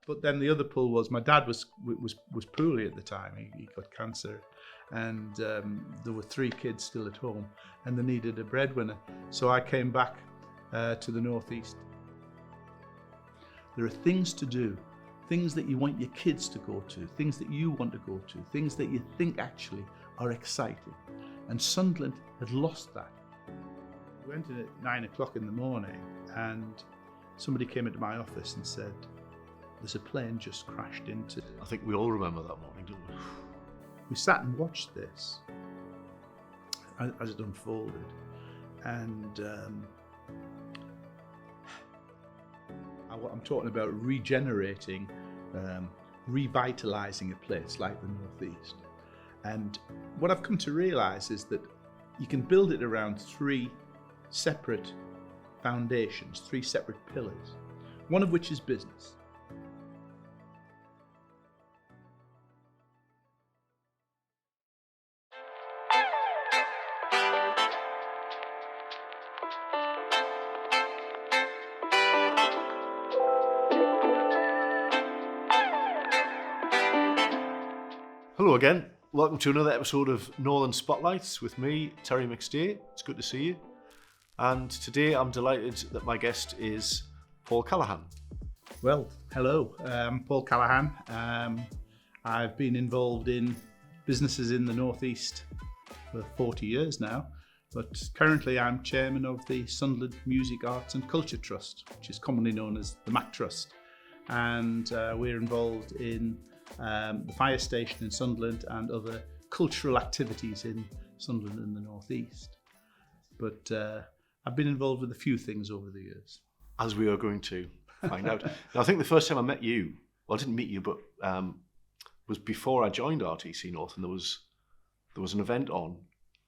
But then the other pull was my dad was poorly at the time. He got cancer, and there were 3 kids still at home, and they needed a breadwinner. So I came back to the Northeast. There are things to do, things that you want your kids to go to, things that you want to go to, things that you think actually are exciting. And Sunderland had lost that. We went in at 9 o'clock in the morning, and somebody came into my office and said, there's a plane just crashed into... I think we all remember that morning, don't we? We sat and watched this as it unfolded, and I'm talking about regenerating, revitalising a place like the Northeast. And what I've come to realise is that you can build it around 3 separate foundations, 3 separate pillars, one of which is business. Hello again. Welcome to another episode of Northern Spotlights with me, Terry McStay. It's good to see you. And today I'm delighted that my guest is Paul Callaghan. Well, hello. I'm Paul Callaghan. I've been involved in businesses in the Northeast for 40 years now, but currently I'm chairman of the Sunderland Music, Arts and Culture Trust, which is commonly known as the MAC Trust. And we're involved in the fire station in Sunderland and other cultural activities in Sunderland and the Northeast. But I've been involved with a few things over the years. As we are going to find out. Now, I think the first time I met you, well, I didn't meet you, but was before I joined RTC North, and there was an event on,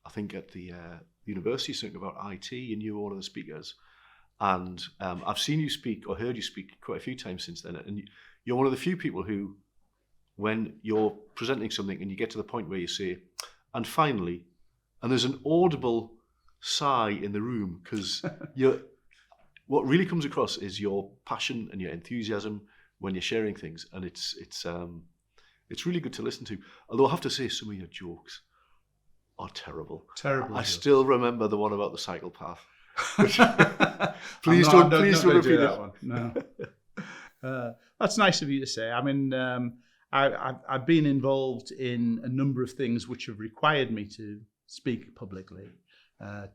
I think at the university, something about IT, and you were one of the speakers. And I've seen you speak or heard you speak quite a few times since then, and you're one of the few people who, when you're presenting something and you get to the point where you say, and finally, and there's an audible sigh in the room, because what really comes across is your passion and your enthusiasm when you're sharing things, and it's really good to listen to. Although I have to say, some of your jokes are terrible. Terrible. I still remember the one about the cycle path. Please don't repeat that one. No. That's nice of you to say. I mean, I've been involved in a number of things which have required me to speak publicly.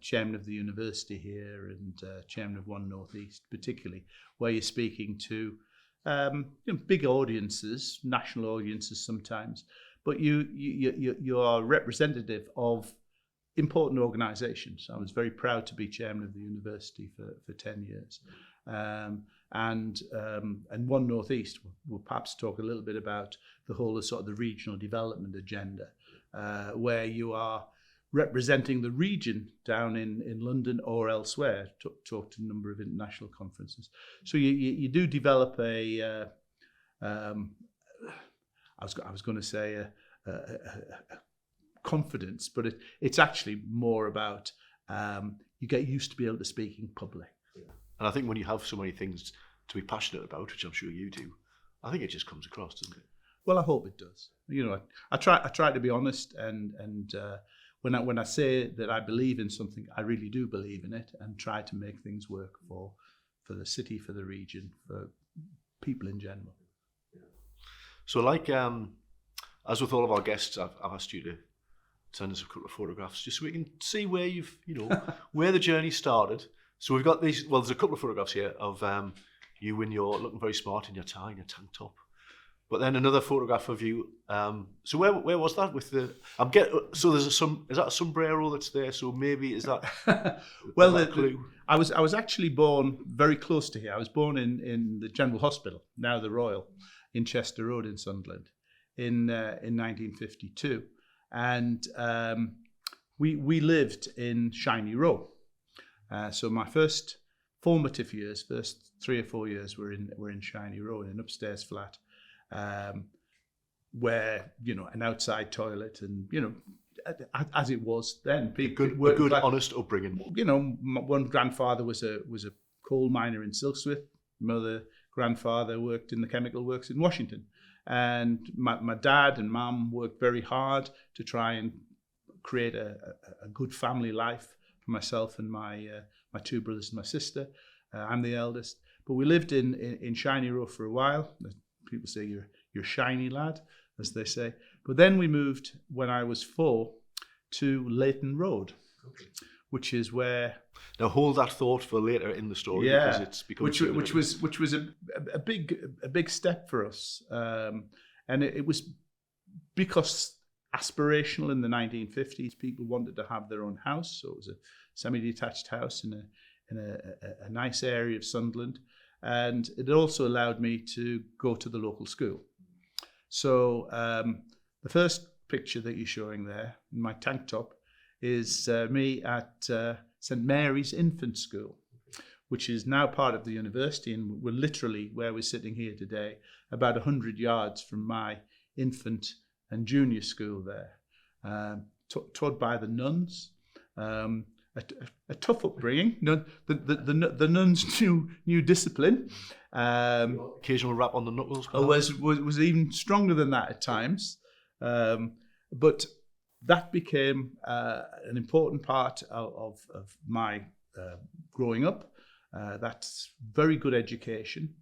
Chairman of the university here and chairman of One Northeast, particularly, where you're speaking to big audiences, national audiences sometimes, but you are representative of important organisations. I was very proud to be chairman of the university for 10 years. And One Northeast, we'll perhaps talk a little bit about the whole of sort of the regional development agenda, where you are representing the region down in London or elsewhere. Talked to a number of international conferences. So you do develop a I was going to say a confidence, but it's actually more about you get used to be able to speak in public. And I think when you have so many things to be passionate about, which I'm sure you do, I think it just comes across, doesn't it? Well, I hope it does. You know, I try to be honest, and when I say that I believe in something, I really do believe in it, and try to make things work for the city, for the region, for people in general. So, like as with all of our guests, I've asked you to send us a couple of photographs just so we can see where where the journey started. So we've got these. Well, there's a couple of photographs here of you when you're looking very smart in your tie and your tank top. But then another photograph of you. So where was that with the? So there's is that a sombrero that's there? So maybe is that? Well, clue? I was actually born very close to here. I was born in the General Hospital, now the Royal, in Chester Road in Sunderland, in 1952, and we lived in Shiny Row. So my first formative years, first 3 or 4 years, were in Shiny Row in an upstairs flat. Where an outside toilet, and as it was then, people a good honest upbringing. One grandfather was a coal miner in Silksworth, mother grandfather worked in the chemical works in Washington. And my dad and mum worked very hard to try and create a good family life for myself and my two brothers and my sister. I'm the eldest. But we lived in Shiny Row for a while. People say you're shiny lad, as they say. But then we moved, when I was 4, to Leighton Road, which is where... Now hold that thought for later in the story, because it's become which was a big step for us, and it was because aspirational in the 1950s. People wanted to have their own house, so it was a semi-detached house in a nice area of Sunderland, and it also allowed me to go to the local school. So the first picture that you're showing there in my tank top is me at St Mary's Infant School, which is now part of the university, and we're literally, where we're sitting here today, about 100 yards from my infant and junior school there, taught by the nuns. A tough upbringing. The nuns knew discipline. Occasional rap on the knuckles. Was even stronger than that at times. But that became an important part of my growing up. That's very good education.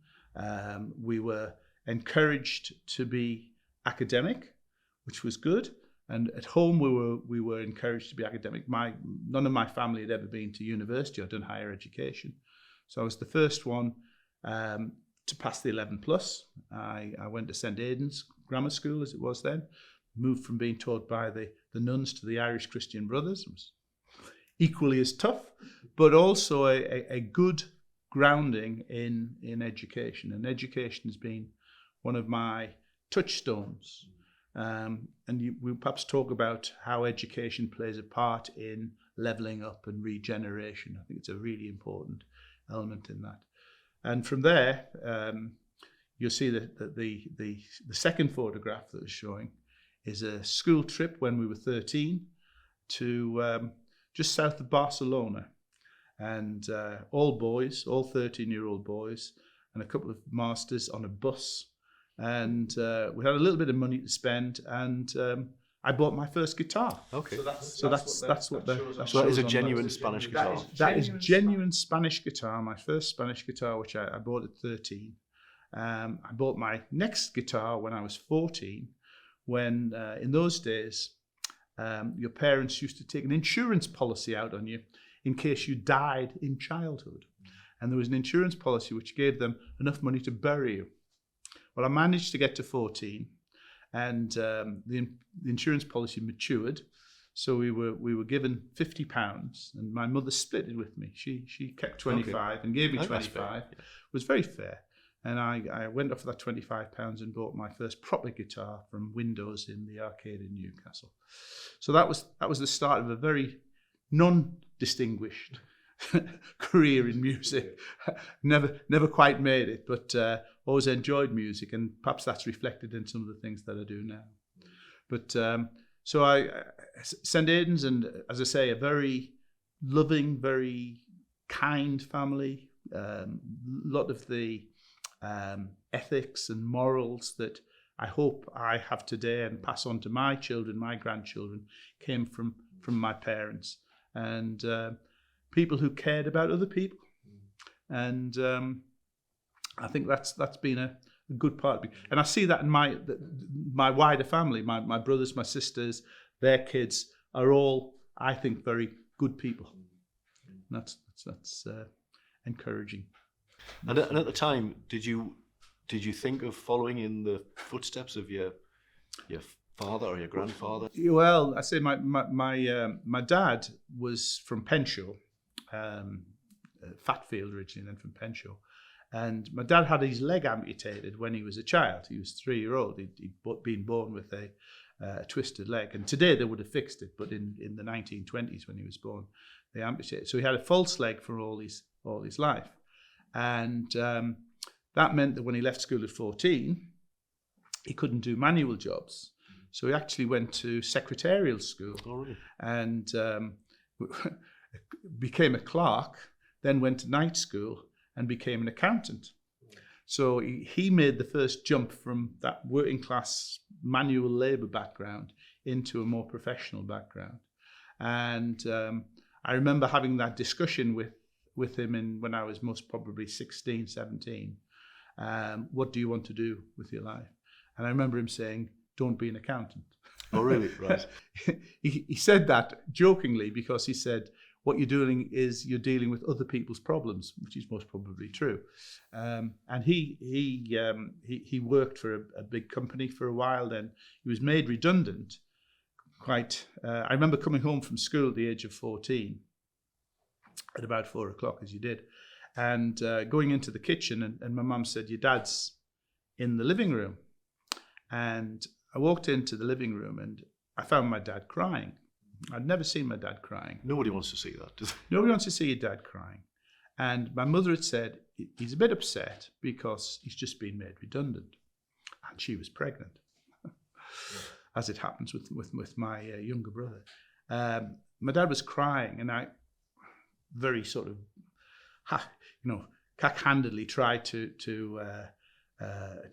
We were encouraged to be academic, which was good. And at home, we were encouraged to be academic. None of my family had ever been to university or done higher education. So I was the first one to pass the 11 plus. I went to St Aidan's Grammar School, as it was then. Moved from being taught by the nuns to the Irish Christian Brothers. It was equally as tough, but also a good grounding in education. And education has been one of my touchstones. And we'll perhaps talk about how education plays a part in levelling up and regeneration. I think it's a really important element in that. And from there, you'll see that the second photograph that was showing is a school trip when we were 13 to just south of Barcelona. And all boys, all 13-year-old boys, and a couple of masters on a bus. And we had a little bit of money to spend, and I bought my first guitar. Okay. So that's what that is a genuine Spanish guitar. That is genuine Spanish guitar, my first Spanish guitar, which I bought at 13. I bought my next guitar when I was 14, when in those days, your parents used to take an insurance policy out on you in case you died in childhood. And there was an insurance policy which gave them enough money to bury you. Well, I managed to get to 14, and the insurance policy matured, so we were given £50, and my mother split it with me. She kept 25 and gave me 25. It was very fair, and I went off that £25 and bought my first proper guitar from Windows in the arcade in Newcastle. So that was the start of a very non-distinguished career in music. Never quite made it, but always enjoyed music, and perhaps that's reflected in some of the things that I do now. But so St Aidan's, and as I say, a very loving, very kind family. A lot of the ethics and morals that I hope I have today and pass on to my children, my grandchildren, came from my parents, and people who cared about other people. And I think that's been a good part of me. And I see that in my wider family, my brothers, my sisters, their kids are all, I think, very good people. And that's encouraging. And at the time, did you think of following in the footsteps of your father or your grandfather? Well, I say my dad was from Penshaw, Fatfield originally, then from Penshaw. And my dad had his leg amputated when he was a child. He was 3-year-old. He'd been born with a twisted leg. And today they would have fixed it, but in the 1920s when he was born, they amputated. So he had a false leg for all his life. And that meant that when he left school at 14, he couldn't do manual jobs. So he actually went to secretarial school. Oh, really? And became a clerk, then went to night school and became an accountant. So he made the first jump from that working class manual labour background into a more professional background. And I remember having that discussion with him when I was most probably 16, 17. What do you want to do with your life? And I remember him saying, don't be an accountant. Oh, really? Right. He said that jokingly because he said, what you're doing is you're dealing with other people's problems, which is most probably true. And he worked for a big company for a while. Then he was made redundant. I remember coming home from school at the age of 14, at about 4 o'clock, as you did, and going into the kitchen, and my mum said, "Your dad's in the living room." And I walked into the living room, and I found my dad crying. I'd never seen my dad crying. Nobody wants to see that, does they? Nobody wants to see your dad crying. And my mother had said, he's a bit upset because he's just been made redundant. And she was pregnant, as it happens with my younger brother. My dad was crying, and I very sort of, cack-handedly tried to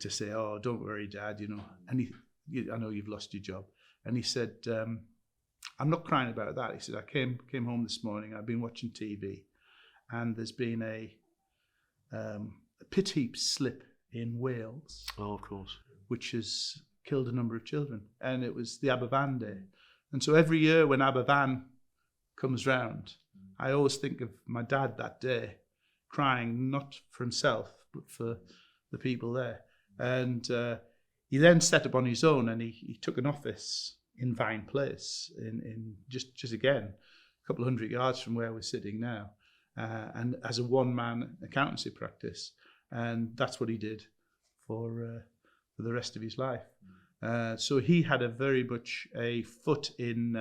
say, "Oh, don't worry, Dad, And I know you've lost your job." And he said, "I'm not crying about that." He said, "I came home this morning. I've been watching TV, and there's been a pit heap slip in Wales." Oh, of course. "Which has killed a number of children, and it was the Aberfan Day. And so every year when Aberfan comes round, I always think of my dad that day, crying not for himself but for the people there." And he then set up on his own, and he took an office in Vine Place, in just again a couple of 100 yards from where we're sitting now, and as a one-man accountancy practice. And that's what he did for the rest of his life. So he had a very much a foot in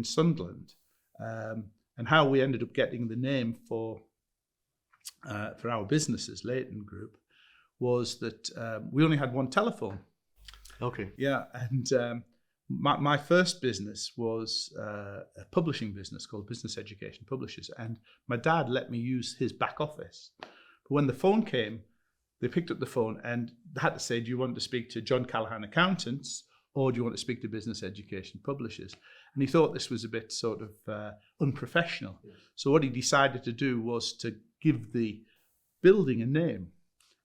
Sunderland, and how we ended up getting the name for our businesses, Leighton Group, was that we only had one telephone. Okay. Yeah, and my first business was a publishing business called Business Education Publishers, and my dad let me use his back office. But when the phone came, they picked up the phone and they had to say, "Do you want to speak to John Callaghan Accountants, or do you want to speak to Business Education Publishers?" And he thought this was a bit sort of unprofessional. Yeah. So what he decided to do was to give the building a name.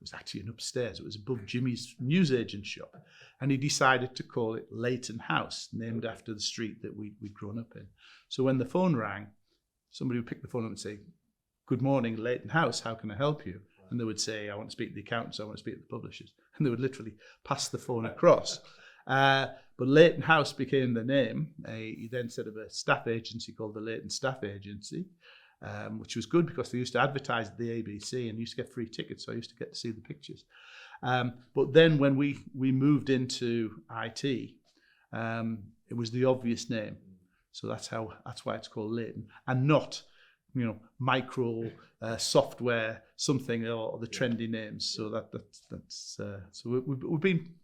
It was actually an upstairs. It was above Jimmy's newsagent shop. And he decided to call it Leighton House, named after the street that we'd grown up in. So when the phone rang, somebody would pick the phone up and say, "Good morning, Leighton House, how can I help you?" And they would say, "I want to speak to the accountants, I want to speak to the publishers." And they would literally pass the phone across. But Leighton House became the name. He then set up a staff agency called the Leighton Staff Agency, which was good because they used to advertise at the ABC and used to get free tickets, so I used to get to see the pictures. But then when we moved into IT, it was the obvious name. So that's why it's called Leighton, and not micro software something or the trendy names. So that's so we've been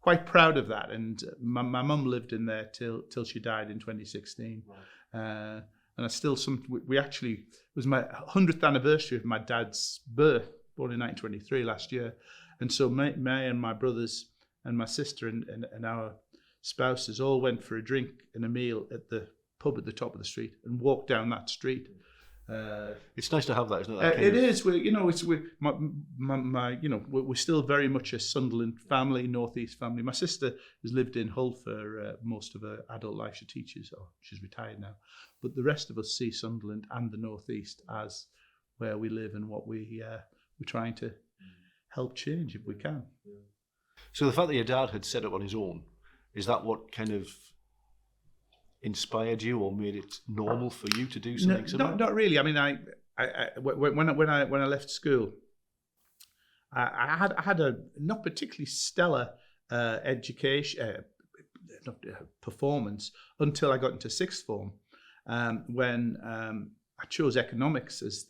quite proud of that. And my mum lived in there till she died in 2016. And I still we actually, it was my 100th anniversary of my dad's birth, born in 1923 last year. And so me and my brothers and my sister and our spouses all went for a drink and a meal at the pub at the top of the street and walked down that street. It's nice to have that, isn't it? It is. We're still very much a Sunderland family, Northeast family. My sister has lived in Hull for most of her adult life. She teaches, or she's retired now. But the rest of us see Sunderland and the Northeast as where we live and what we're trying to help change if we can. So the fact that your dad had set up on his own, is that what kind of inspired you or made it normal for you to do something similar? Not really. I mean, when I left school, I had a not particularly stellar education performance until I got into sixth form, when I chose economics as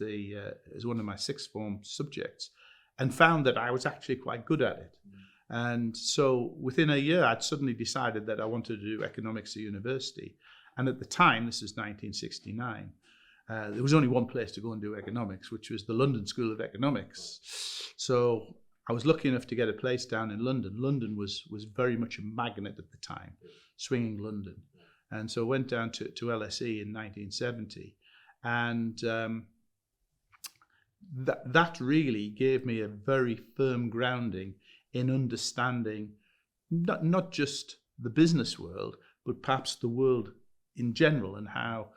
one of my sixth form subjects, and found that I was actually quite good at it. And so within a year, I'd suddenly decided that I wanted to do economics at university. And at the time, this is 1969, there was only one place to go and do economics, which was the London School of Economics. So I was lucky enough to get a place down in London. London was very much a magnet at the time, swinging London. And so I went down to LSE in 1970. And that really gave me a very firm grounding in understanding not just the business world, but perhaps the world in general and how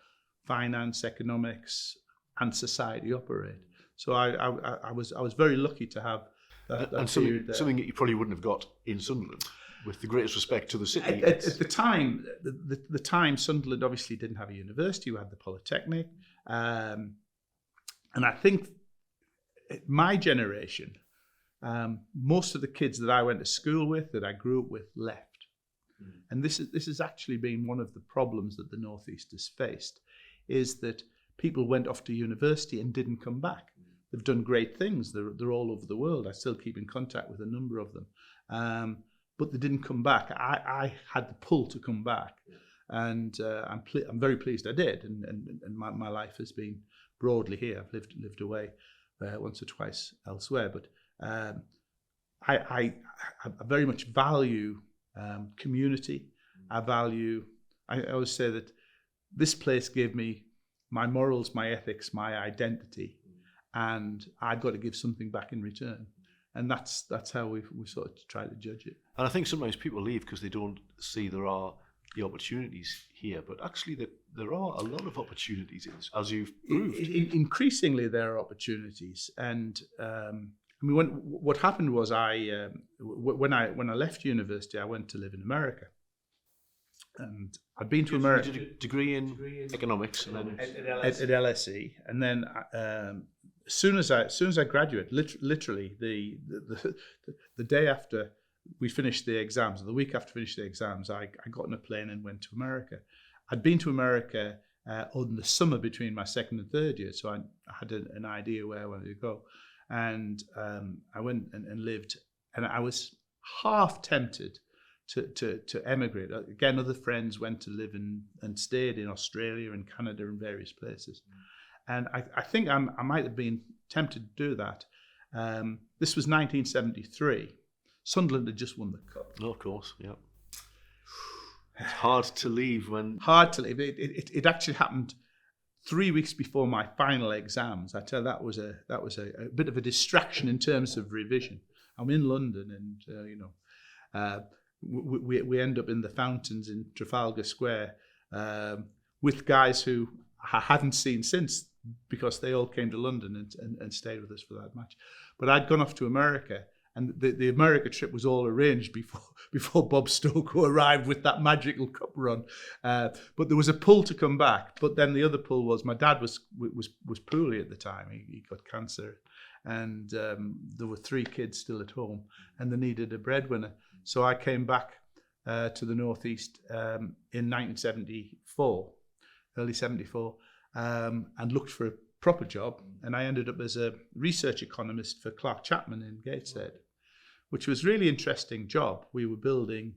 finance, economics, and society operate. So I was very lucky to have that and something that you probably wouldn't have got in Sunderland, with the greatest respect to the city. At the time, the time Sunderland obviously didn't have a university. We had the Polytechnic, and I think my generation, most of the kids that I went to school with, that I grew up with, left. And this has actually been one of the problems that the Northeast has faced, is that people went off to university and didn't come back. They've done great things. They're all over the world. I still keep in contact with a number of them. But they didn't come back. I had the pull to come back. And I'm very pleased I did. And my life has been broadly here. I've lived away once or twice elsewhere. But I very much value community. I always say that this place gave me my morals, my ethics, my identity, and I've got to give something back in return. And that's how we sort of try to judge it. And I think sometimes people leave because they don't see there are the opportunities here, but actually there are a lot of opportunities, as you've proved. Increasingly, there are opportunities, and what happened was when I left university, I went to live in America, and I'd been to America. You did a degree in economics, and then at LSE, and then as soon as I graduated, literally the day after we finished the exams, or the week after finished the exams, I got on a plane and went to America. I'd been to America in the summer between my second and third year, so I had an idea where I wanted to go. And I went and lived, and I was half tempted to emigrate. Again, other friends went to live and stayed in Australia and Canada and various places. And I think I might have been tempted to do that. This was 1973. Sunderland had just won the cup. Oh, of course, yeah. It's hard to leave when... Hard to leave. It actually happened 3 weeks before my final exams. I tell you, that was a bit of a distraction in terms of revision. I'm in London, and we end up in the fountains in Trafalgar Square with guys who I hadn't seen since, because they all came to London and stayed with us for that match. But I'd gone off to America, and the America trip was all arranged before Bob Stokoe arrived with that magical cup run. But there was a pull to come back. But then the other pull was my dad was poorly at the time. He got cancer, and there were 3 kids still at home, and they needed a breadwinner. So I came back to the Northeast in 1974, early 74, and looked for a proper job. And I ended up as a research economist for Clark Chapman in Gateshead, which was a really interesting job. We were building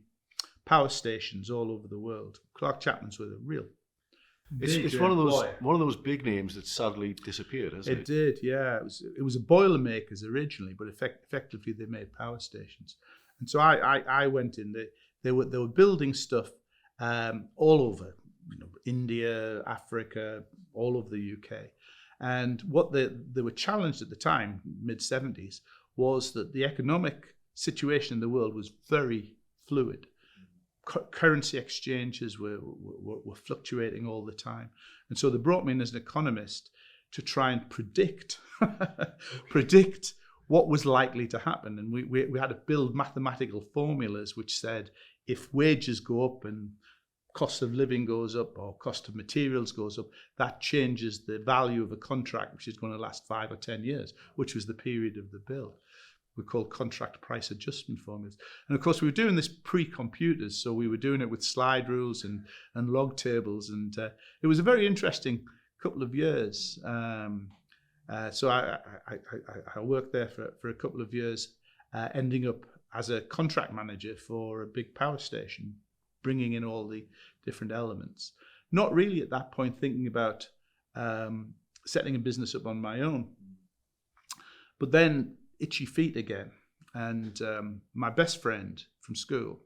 power stations all over the world. Clark Chapman's were a real... It's one of those big names that sadly disappeared, hasn't it? It did, yeah. It was a Boilermakers originally, but effectively they made power stations. And so I went in. They were building stuff all over, India, Africa, all over the UK. And what they were challenged at the time, mid-70s, was that the economic situation in the world was very fluid. Currency exchanges were fluctuating all the time. And so they brought me in as an economist to try and predict what was likely to happen. And we had to build mathematical formulas which said if wages go up and cost of living goes up or cost of materials goes up, that changes the value of a contract, which is going to last 5 or 10 years, which was the period of the bill. We called contract price adjustment formulas. And of course, we were doing this pre-computers, so we were doing it with slide rules and log tables. And it was a very interesting couple of years. So I worked there for a couple of years, ending up as a contract manager for a big power station, bringing in all the different elements. Not really at that point thinking about setting a business up on my own. But then itchy feet again. And my best friend from school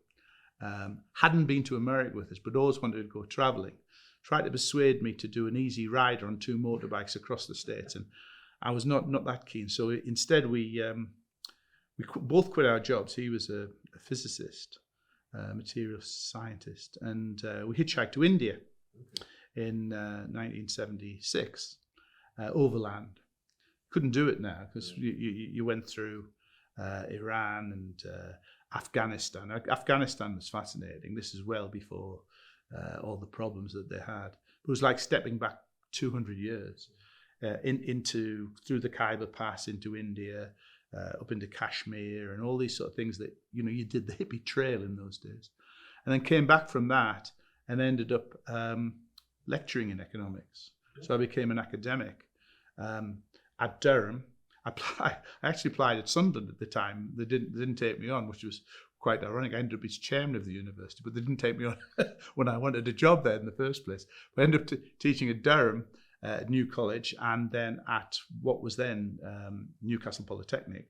hadn't been to America with us, but always wanted to go traveling. Tried to persuade me to do an easy rider on 2 motorbikes across the States. And I was not that keen. So instead we both quit our jobs. He was a physicist, material scientist. And we hitchhiked to India in 1976, overland. Couldn't do it now because you went through Iran and Afghanistan. Afghanistan was fascinating. This is well before all the problems that they had. It was like stepping back 200 years through the Khyber Pass into India, up into Kashmir, and all these sort of things that you did the hippie trail in those days, and then came back from that and ended up lecturing in economics. So I became an academic at Durham. I actually applied at Sunderland at the time. They didn't take me on, which was quite ironic. I ended up as chairman of the university, but they didn't take me on when I wanted a job there in the first place. But I ended up teaching at Durham, at New College, and then at what was then Newcastle Polytechnic.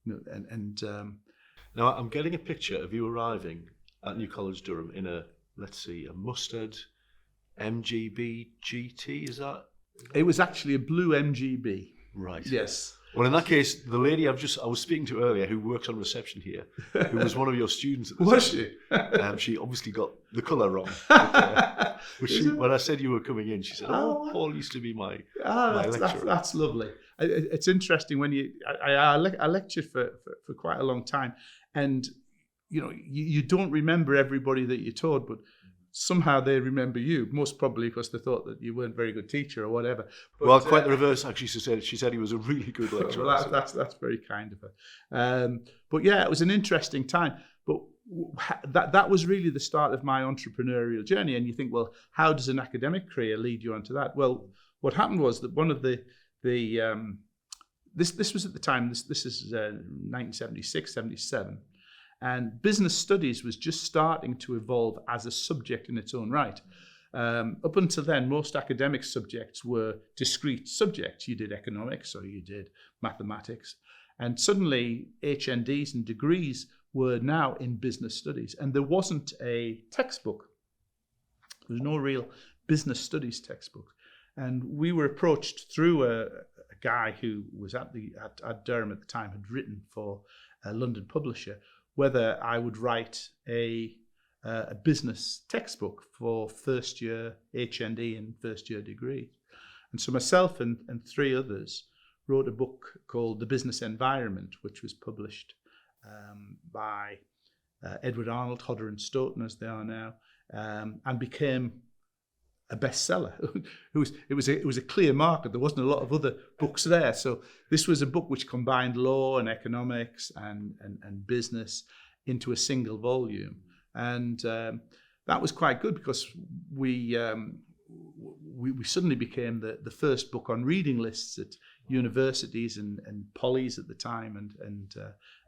Now I'm getting a picture of you arriving at New College Durham in a mustard MGB GT. Is that? It was actually a blue MGB. Right. Yes. Well, in that case, the lady I was speaking to earlier, who works on reception here, who was one of your students at the time. Was she? She obviously got the colour wrong. When I said you were coming in, she said, Paul used to be my lecturer. That's lovely. It's interesting when I lectured for quite a long time, and you don't remember everybody that you taught, but somehow they remember you, most probably because they thought that you weren't a very good teacher or whatever. But, quite the reverse, actually. She said he was a really good lecturer. Well, that's very kind of her. But yeah, it was an interesting time. But that was really the start of my entrepreneurial journey. And you think, well, how does an academic career lead you onto that? Well, what happened was that one of this was at the time. This is 1976, 77. And business studies was just starting to evolve as a subject in its own right. Up until then, most academic subjects were discrete subjects. You did economics or you did mathematics. And suddenly HNDs and degrees were now in business studies. And there wasn't a textbook. There was no real business studies textbook. And we were approached through a guy who was at Durham at the time, had written for a London publisher, whether I would write a business textbook for first year HND and first year degree. And so myself and 3 others wrote a book called The Business Environment, which was published by Edward Arnold, Hodder and Stoughton, as they are now, and became a bestseller. It was a clear market. There wasn't a lot of other books there. So this was a book which combined law and economics and business into a single volume. And that was quite good because we suddenly became the first book on reading lists at universities and polys at the time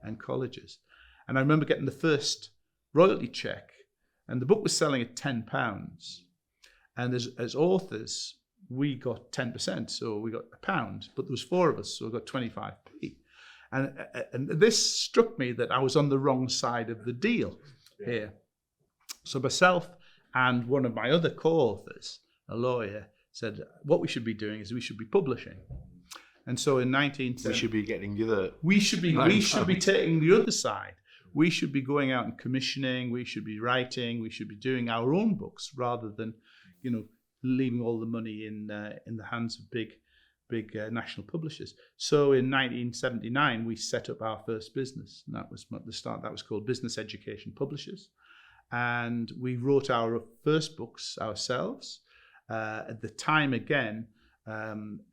and colleges. And I remember getting the first royalty check, and the book was selling at £10. And as authors, we got 10%, so we got £1, but there was 4 of us, so we got 25p. And this struck me that I was on the wrong side of the deal here. So myself and one of my other co-authors, a lawyer, said what we should be doing is we should be publishing. And so in 1910, we should be getting the other. We should be taking the other side. We should be going out and commissioning. We should be writing. We should be doing our own books rather than, leaving all the money in the hands of big national publishers. So in 1979, we set up our first business. And that was the start. That was called Business Education Publishers. And we wrote our first books ourselves. At the time, again,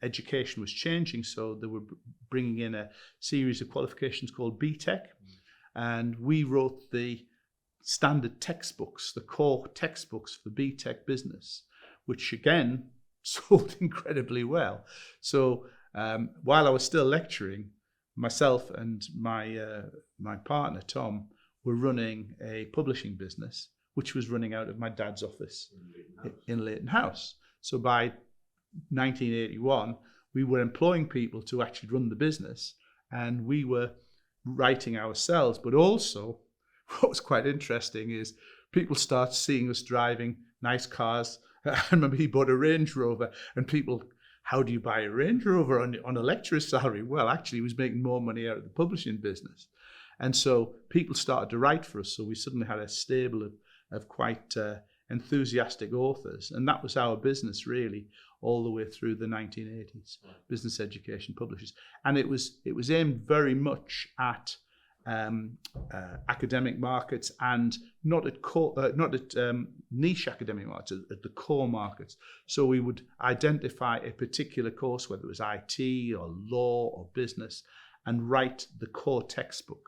education was changing. So they were bringing in a series of qualifications called BTEC. And we wrote the standard textbooks, the core textbooks for BTEC business, which again sold incredibly well. So while I was still lecturing, myself and my partner Tom were running a publishing business, which was running out of my dad's office in Leighton House. So by 1981, we were employing people to actually run the business, and we were writing ourselves. But also, what was quite interesting is people started seeing us driving nice cars. I remember he bought a Range Rover, and people, how do you buy a Range Rover on a lecturer's salary? Well, actually, he was making more money out of the publishing business. And so people started to write for us. So we suddenly had a stable of quite enthusiastic authors. And that was our business, really, all the way through the 1980s, business education publishers. And it was aimed very much at academic markets, and not at niche academic markets, at the core markets. So we would identify a particular course, whether it was IT or law or business, and write the core textbook.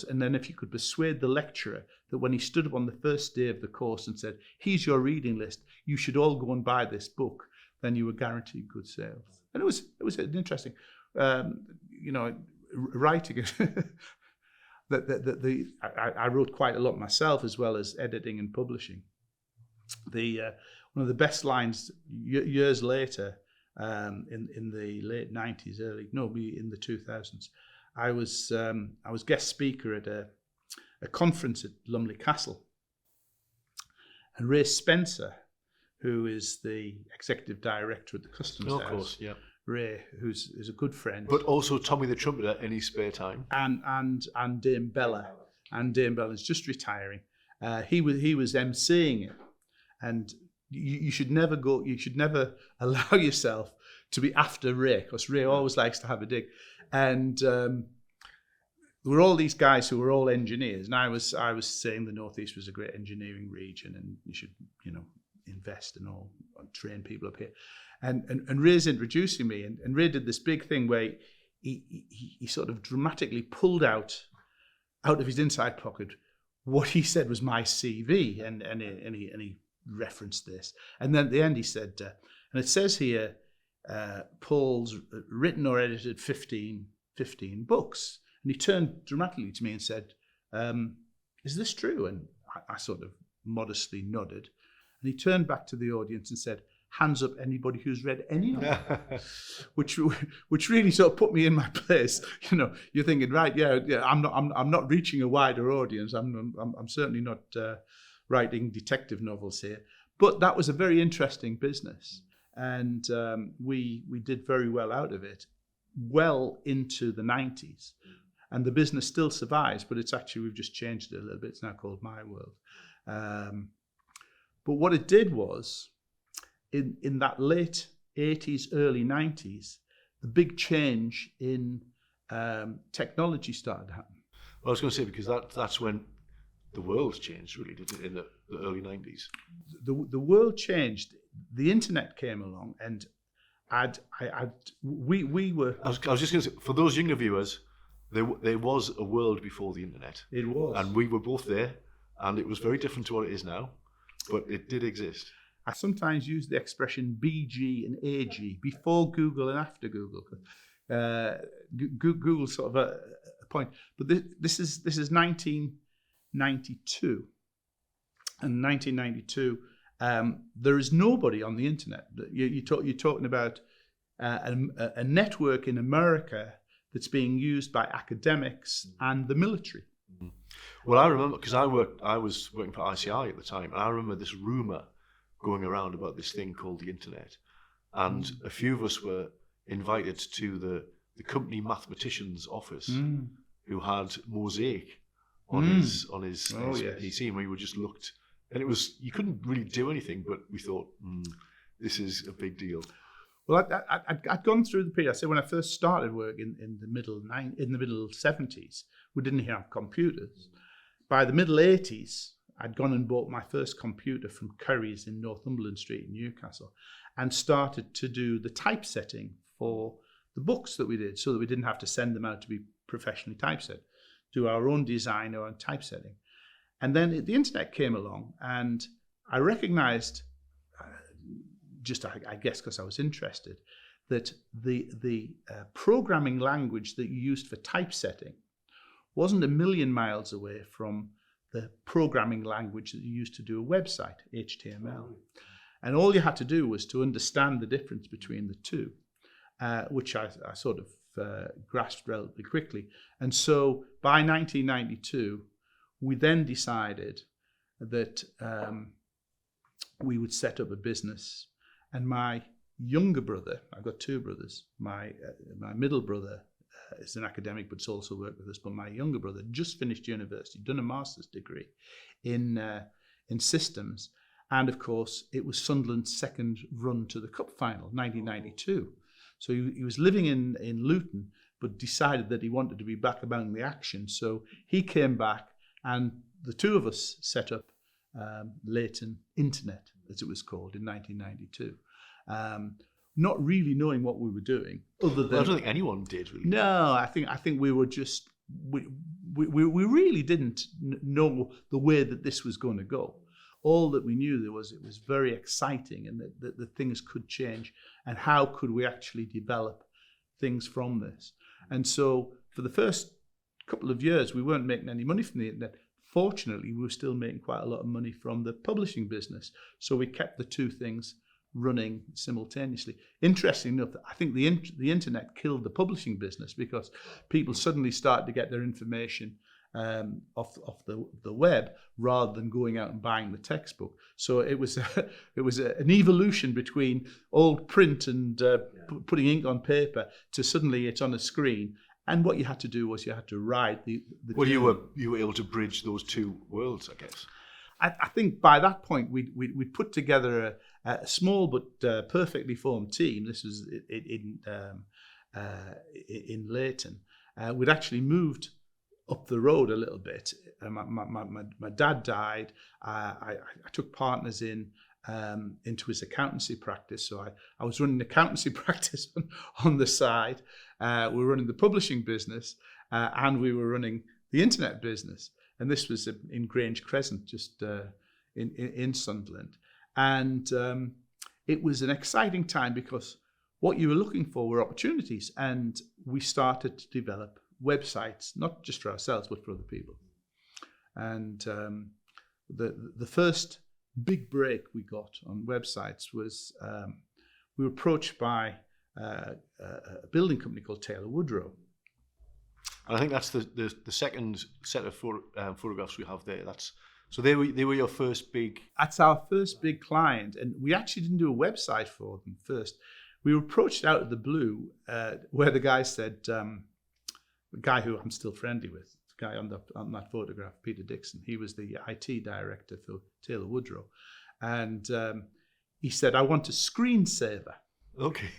And then if you could persuade the lecturer that when he stood up on the first day of the course and said, here's your reading list, you should all go and buy this book, then you were guaranteed good sales. And it was an interesting, writing it. I wrote quite a lot myself, as well as editing and publishing. One of the best lines years later, in the late 90s, in the 2000s, I was guest speaker at a conference at Lumley Castle, and Ray Spencer, who is the executive director at the Customs House. Of course, yeah. Ray, who's a good friend, but also Tommy the Trumpeter in his spare time, and Dame Bella, is just retiring. He was emceeing it, and you should never allow yourself to be after Ray, because Ray always likes to have a dig. And there were all these guys who were all engineers, and I was saying the Northeast was a great engineering region, and you should invest and all, and train people up here. And Ray's introducing me, and Ray did this big thing where he sort of dramatically pulled out of his inside pocket what he said was my CV, and he referenced this. And then at the end he said, and it says here, Paul's written or edited 15 books. And he turned dramatically to me and said, is this true? And I sort of modestly nodded. And he turned back to the audience and said, hands up anybody who's read any of them. which really sort of put me in my place. You're thinking, right, yeah, I'm not reaching a wider audience. I'm certainly not writing detective novels here. But that was a very interesting business. And we did very well out of it, well into the 90s. And the business still survives, but we've just changed it a little bit. It's now called My World. But what it did was, in that late 80s, early 90s, the big change in technology started to happen. Well, I was going to say, because that's when the world changed, really, didn't it, in the early 90s? The world changed. The internet came along, and we were. I was just going to say, for those younger viewers, there was a world before the internet. It was, and we were both there, and it was very different to what it is now, but it did exist. I sometimes use the expression BG and AG, before Google and after Google. Google's sort of a point, but this is 1992, and 1992. There is nobody on the internet. You're talking about a network in America that's being used by academics and the military. Well, I remember, because I was working for ICI at the time, and I remember this rumor going around about this thing called the internet, and a few of us were invited to the company mathematician's office, who had Mosaic on his PC, and we were just looked. And it was, you couldn't really do anything, but we thought, this is a big deal. Well, I'd gone through the period. I said when I first started work in the middle 70s, we didn't have computers. By the middle 80s, I'd gone and bought my first computer from Curry's in Northumberland Street in Newcastle, and started to do the typesetting for the books that we did, so that we didn't have to send them out to be professionally typeset. Do our own design, our own typesetting. And then the internet came along, and I recognized, I guess because I was interested, that the programming language that you used for typesetting wasn't a million miles away from the programming language that you used to do a website, HTML. And all you had to do was to understand the difference between the two, which I sort of grasped relatively quickly. And so by 1992, we then decided that we would set up a business. And my younger brother, I've got two brothers, my middle brother is an academic but's also worked with us, but my younger brother just finished university, done a master's degree in systems. And of course, it was Sunderland's second run to the cup final, 1992. So he was living in Leighton, but decided that he wanted to be back among the action. So he came back, and the two of us set up Leighton Internet, as it was called, in 1992. Not really knowing what we were doing, other than, I don't think anyone did really. No, I think we were just we really didn't know the way that this was going to go. All that we knew it was very exciting, and that things could change, and how could we actually develop things from this. And so for the first couple of years, we weren't making any money from the internet. Fortunately, we were still making quite a lot of money from the publishing business. So we kept the two things running simultaneously. Interesting enough, I think the internet killed the publishing business, because people suddenly started to get their information off the web rather than going out and buying the textbook. So it was an evolution between old print and putting ink on paper to suddenly it's on a screen. And what you had to do was you had to ride the Well, you were able to bridge those two worlds, I guess. I think by that point we put together a small but perfectly formed team. This was in Leighton. We'd actually moved up the road a little bit. My dad died. I took partners into his accountancy practice. So I was running accountancy practice on the side. We were running the publishing business, and we were running the internet business. And this was in Grange Crescent, just in Sunderland. And it was an exciting time, because what you were looking for were opportunities. And we started to develop websites, not just for ourselves, but for other people. And the first big break we got on websites was we were approached by a building company called Taylor Woodrow. And I think that's the second set of photographs we have there. So they were your first big. That's our first big client, and we actually didn't do a website for them first. We were approached out of the blue, where the guy said, the guy who I'm still friendly with, the guy on that photograph, Peter Dixon, he was the IT director for Taylor Woodrow, and he said, "I want a screensaver." Okay.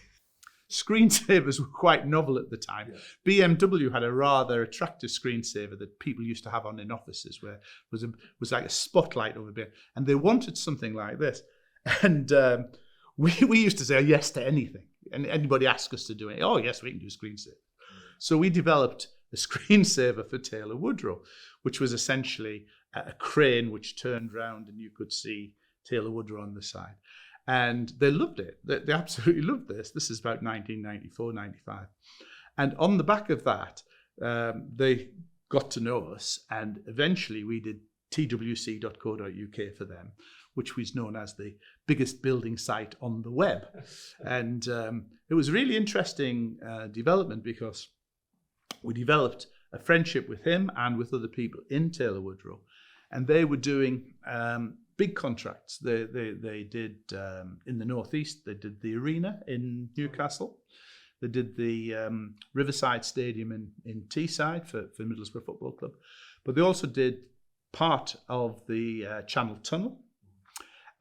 Screensavers were quite novel at the time. Yeah. BMW had a rather attractive screensaver that people used to have on in offices, where it was like a spotlight over there, and they wanted something like this. And we used to say yes to anything, and anybody asked us to do it. Oh yes, we can do a screensaver. So we developed a screensaver for Taylor Woodrow, which was essentially a crane which turned round and you could see Taylor Woodrow on the side. And they loved it. They absolutely loved this. This is about 1994, 95. And on the back of that, they got to know us. And eventually we did twc.co.uk for them, which was known as the biggest building site on the web. And it was a really interesting development, because we developed a friendship with him and with other people in Taylor Woodrow. And they were doing big contracts. They did in the northeast. They did the arena in Newcastle. They did the Riverside Stadium in Teesside for Middlesbrough Football Club. But they also did part of the Channel Tunnel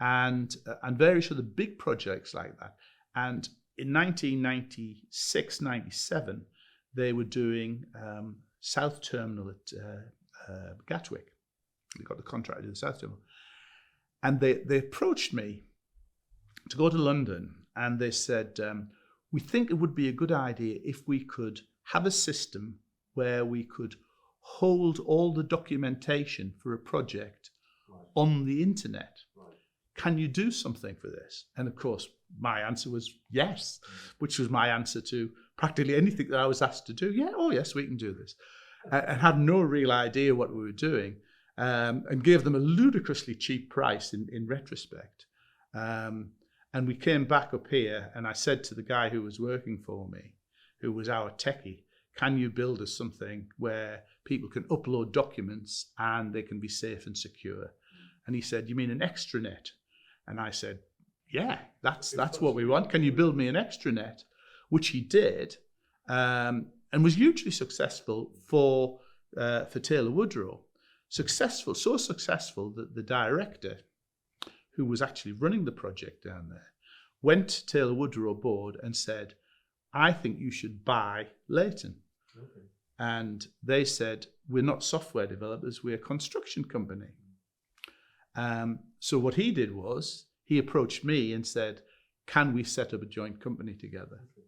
and various other big projects like that. And in 1996, 97, they were doing South Terminal at Gatwick. They got the contract to do the South Terminal. And they approached me to go to London, and they said, we think it would be a good idea if we could have a system where we could hold all the documentation for a project on the internet. Can you do something for this? And of course, my answer was yes, which was my answer to practically anything that I was asked to do. Yeah, oh yes, we can do this. And had no real idea what we were doing. And gave them a ludicrously cheap price in retrospect. And we came back up here, and I said to the guy who was working for me, who was our techie, can you build us something where people can upload documents and they can be safe and secure? And he said, you mean an extranet? And I said, yeah, that's what we want. Can you build me an extranet? Which he did, and was hugely successful for Taylor Woodrow. So successful that the director, who was actually running the project down there, went to Taylor Woodrow board and said, I think you should buy Leighton. Okay. And they said, we're not software developers, we're a construction company. So what he did was, he approached me and said, can we set up a joint company together? Okay.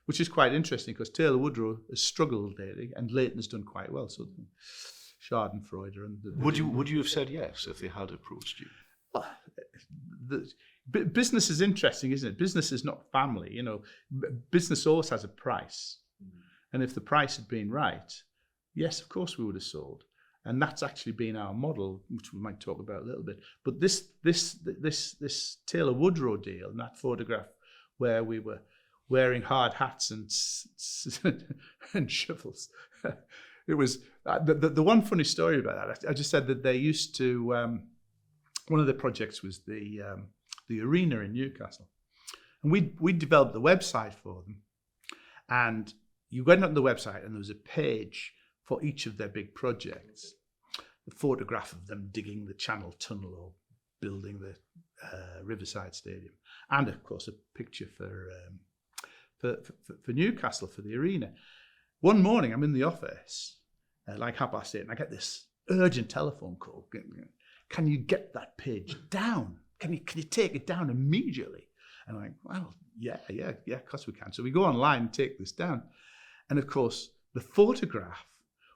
Which is quite interesting, because Taylor Woodrow has struggled lately, and Leighton has done quite well. So Schadenfreude. Would you have said yes if they had approached you? The business is interesting, isn't it? Business is not family. You know, business always has a price, and if the price had been right, yes, of course we would have sold. And that's actually been our model, which we might talk about a little bit. But this Taylor Woodrow deal, and that photograph where we were wearing hard hats and shovels. It was the one funny story about that. I just said that they used to. One of the projects was the arena in Newcastle, and we developed the website for them. And you went on the website, and there was a page for each of their big projects. The photograph of them digging the Channel Tunnel or building the Riverside Stadium, and of course a picture for Newcastle for the arena. One morning, I'm in the office, like 8:30, and I get this urgent telephone call. Can you get that page down? Can you take it down immediately? And I'm like, well, yeah, of course we can. So we go online and take this down. And of course, the photograph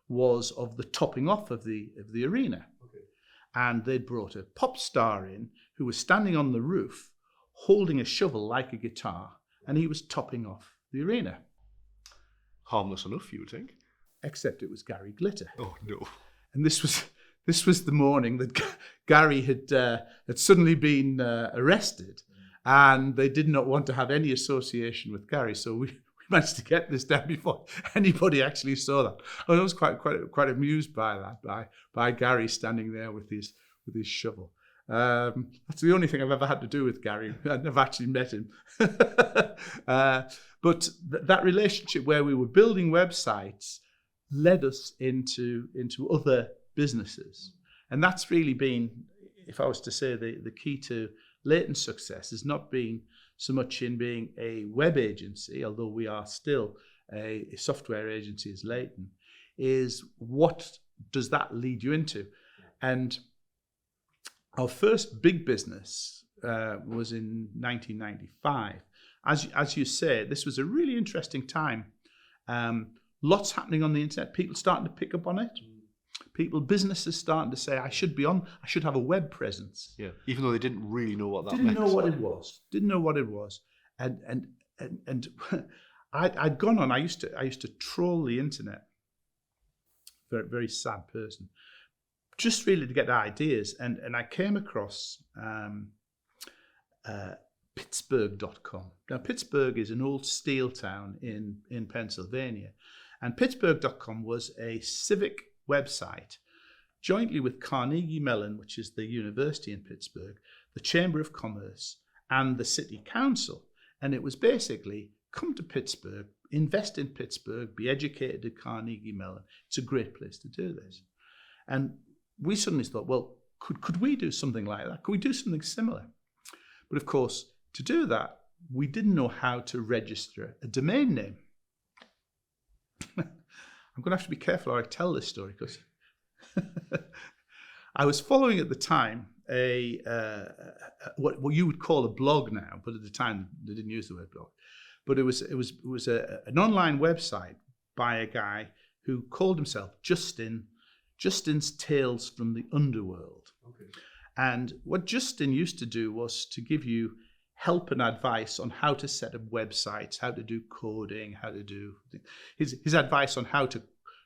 was of the topping off of the arena. Okay. And they'd brought a pop star in who was standing on the roof, holding a shovel like a guitar, and he was topping off the arena. Harmless enough, you would think. Except it was Gary Glitter. Oh, no. And this was the morning that Gary had suddenly been arrested, and they did not want to have any association with Gary. So we managed to get this down before anybody actually saw that. I was quite amused by that, by Gary standing there with his shovel. That's the only thing I've ever had to do with Gary. I've never actually met him. But that relationship where we were building websites led us into other businesses. And that's really been, if I was to say, the key to Leighton's success has not been so much in being a web agency, although we are still a software agency as Leighton, is what does that lead you into? And our first big business was in 1995. As you say, this was a really interesting time. Lots happening on the internet. People starting to pick up on it. Businesses starting to say, I should have a web presence. Yeah, even though they didn't really know what that meant. Didn't know what it was. And I'd gone on. I used to troll the internet. Very, very sad person. Just really to get ideas. And I came across Pittsburgh.com. Now, Pittsburgh is an old steel town in Pennsylvania. And Pittsburgh.com was a civic website jointly with Carnegie Mellon, which is the university in Pittsburgh, the Chamber of Commerce, and the City Council. And it was basically, come to Pittsburgh, invest in Pittsburgh, be educated at Carnegie Mellon. It's a great place to do this. And we suddenly thought, well, could we do something like that? Could we do something similar? But of course, to do that, we didn't know how to register a domain name. I'm going to have to be careful how I tell this story, because I was following at the time what you would call a blog now, but at the time they didn't use the word blog. But it was an online website by a guy who called himself Justin's Tales from the Underworld. Okay. And what Justin used to do was to give you help and advice on how to set up websites, how to do coding, how to do his advice on how to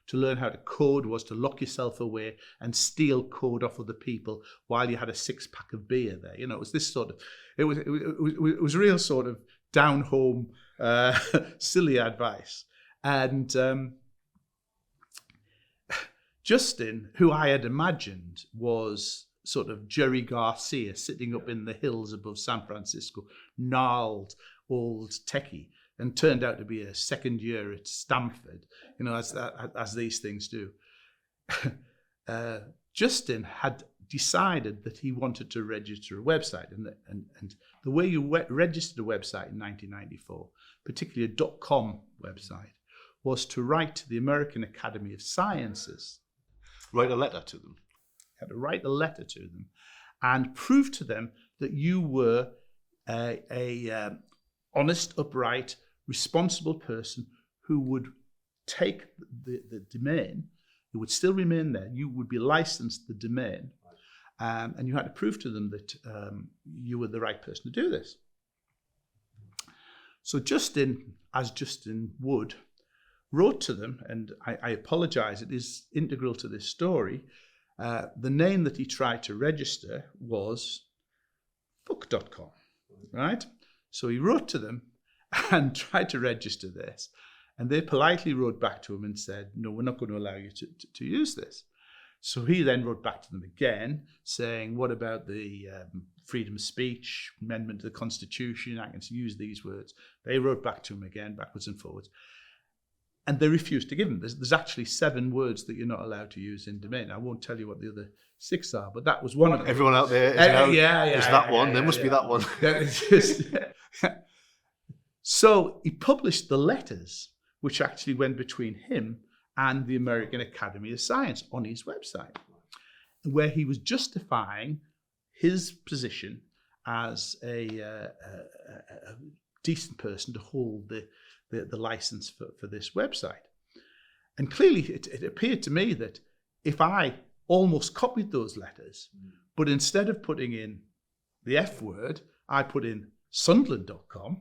to learn how to code was to lock yourself away and steal code off other people while you had a 6-pack of beer there. You know, it was this sort of, it was real sort of down home, silly advice. And Justin, who I had imagined was sort of Jerry Garcia sitting up in the hills above San Francisco, gnarled old techie, and turned out to be a second year at Stanford, you know, as these things do. Justin had decided that he wanted to register a website, and the way you registered a website in 1994, particularly a .com website, was to write to the American Academy of Sciences. Write a letter to them. You had to write a letter to them and prove to them that you were a honest, upright, responsible person who would take the domain. It would still remain there. You would be licensed the domain, and you had to prove to them that you were the right person to do this. So Justin, as Justin would, wrote to them, and I apologize, it is integral to this story. The name that he tried to register was fuck.com, right? So he wrote to them and tried to register this. And they politely wrote back to him and said, no, we're not going to allow you to use this. So he then wrote back to them again saying, what about the freedom of speech, amendment to the Constitution, I can use these words. They wrote back to him again, backwards and forwards. And they refused to give him. There's actually 7 words that you're not allowed to use in domain. I won't tell you what the other 6 are, but that was one of them. Everyone out there is that one. There must be that one. So he published the letters, which actually went between him and the American Academy of Science on his website, where he was justifying his position as a decent person to hold the license for this website. And clearly it appeared to me that if I almost copied those letters, but instead of putting in the F word, I put in Sunderland.com,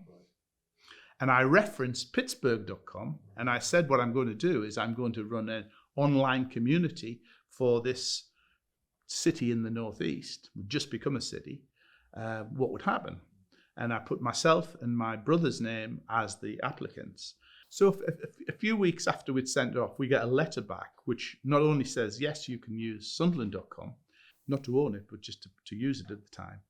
and I referenced Pittsburgh.com, and I said what I'm going to do is I'm going to run an online community for this city in the Northeast, would just become a city, what would happen? And I put myself and my brother's name as the applicants. So a few weeks after we'd sent it off, we get a letter back, which not only says, yes, you can use Sunderland.com, not to own it, but just to use it at the time,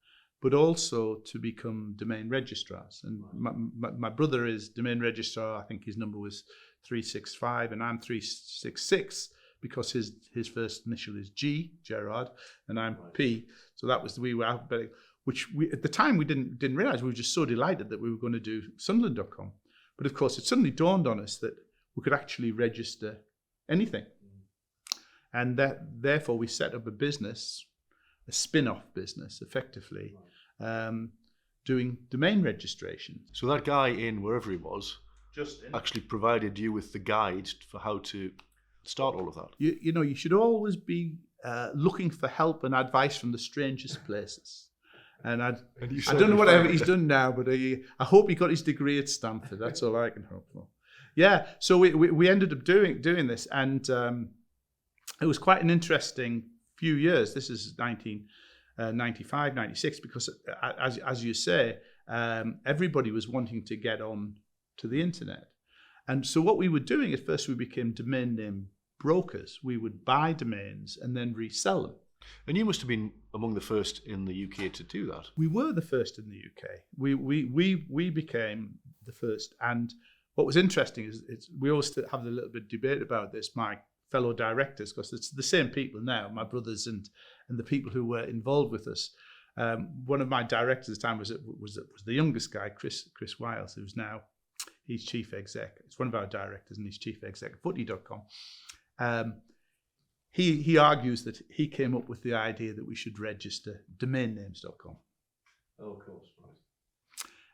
but also to become domain registrars. And my brother is domain registrar. I think his number was 365, and I'm 366 because his first initial is G, Gerard, and I'm P. So that was the way we were alphabetic, which at the time we didn't realize. We were just so delighted that we were going to do Sunderland.com. But of course, it suddenly dawned on us that we could actually register anything. And therefore we set up a business, a spin-off business, effectively, doing domain registration. So that guy in wherever he was Justin actually provided you with the guide for how to start all of that. You know, you should always be looking for help and advice from the strangest places. And I don't know whatever he's done now, but I hope he got his degree at Stanford. That's all I can hope for. Yeah, so we ended up doing this, and it was quite an interesting few years. This is 1995, 96, because as you say, everybody was wanting to get on to the internet. And so what we were doing at first, we became domain name brokers. We would buy domains and then resell them. And you must have been among the first in the UK to do that. We were the first in the UK. We became the first. And what was interesting is we always have a little bit of debate about this, my fellow directors, because it's the same people now, my brothers and the people who were involved with us. One of my directors at the time was the youngest guy, Chris Wiles, who's now, he's chief exec. It's one of our directors, and he's chief exec at footy.com. He argues that he came up with the idea that we should register domainnames.com. Oh, of course, right.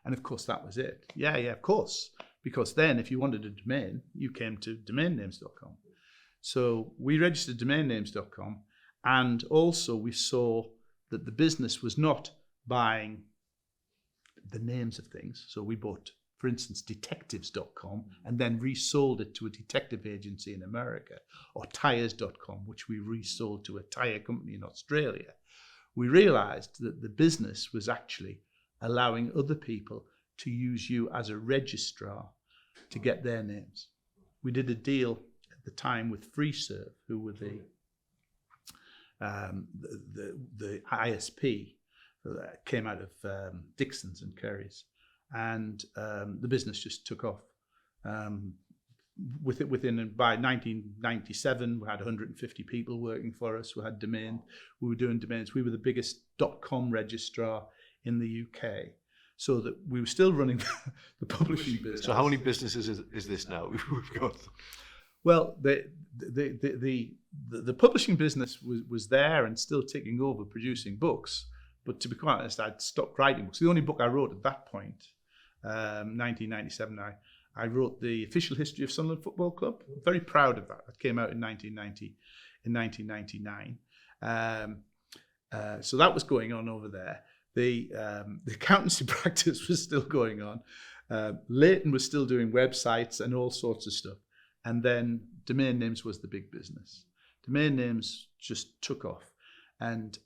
And of course, that was it. Yeah, of course. Because then if you wanted a domain, you came to domainnames.com. So we registered domainnames.com, and also we saw that the business was not buying the names of things. So we bought for instance, detectives.com, and then resold it to a detective agency in America, or tires.com, which we resold to a tire company in Australia, we realized that the business was actually allowing other people to use you as a registrar to get their names. We did a deal at the time with FreeServe, who were the ISP that came out of Dixon's and Curry's, and the business just took off. By 1997, we had 150 people working for us. We had domain. We were doing domains. We were the biggest .com registrar in the UK, so that we were still running the publishing business. So how many businesses is this now? We've got. Well, the publishing business was there and still ticking over, producing books. But to be quite honest, I'd stopped writing books. The only book I wrote at that point, 1997, I wrote the official history of Sunderland Football Club. I'm very proud of that. That came out in 1999. So that was going on over there. The accountancy practice was still going on. Leighton was still doing websites and all sorts of stuff. And then domain names was the big business. Domain names just took off. And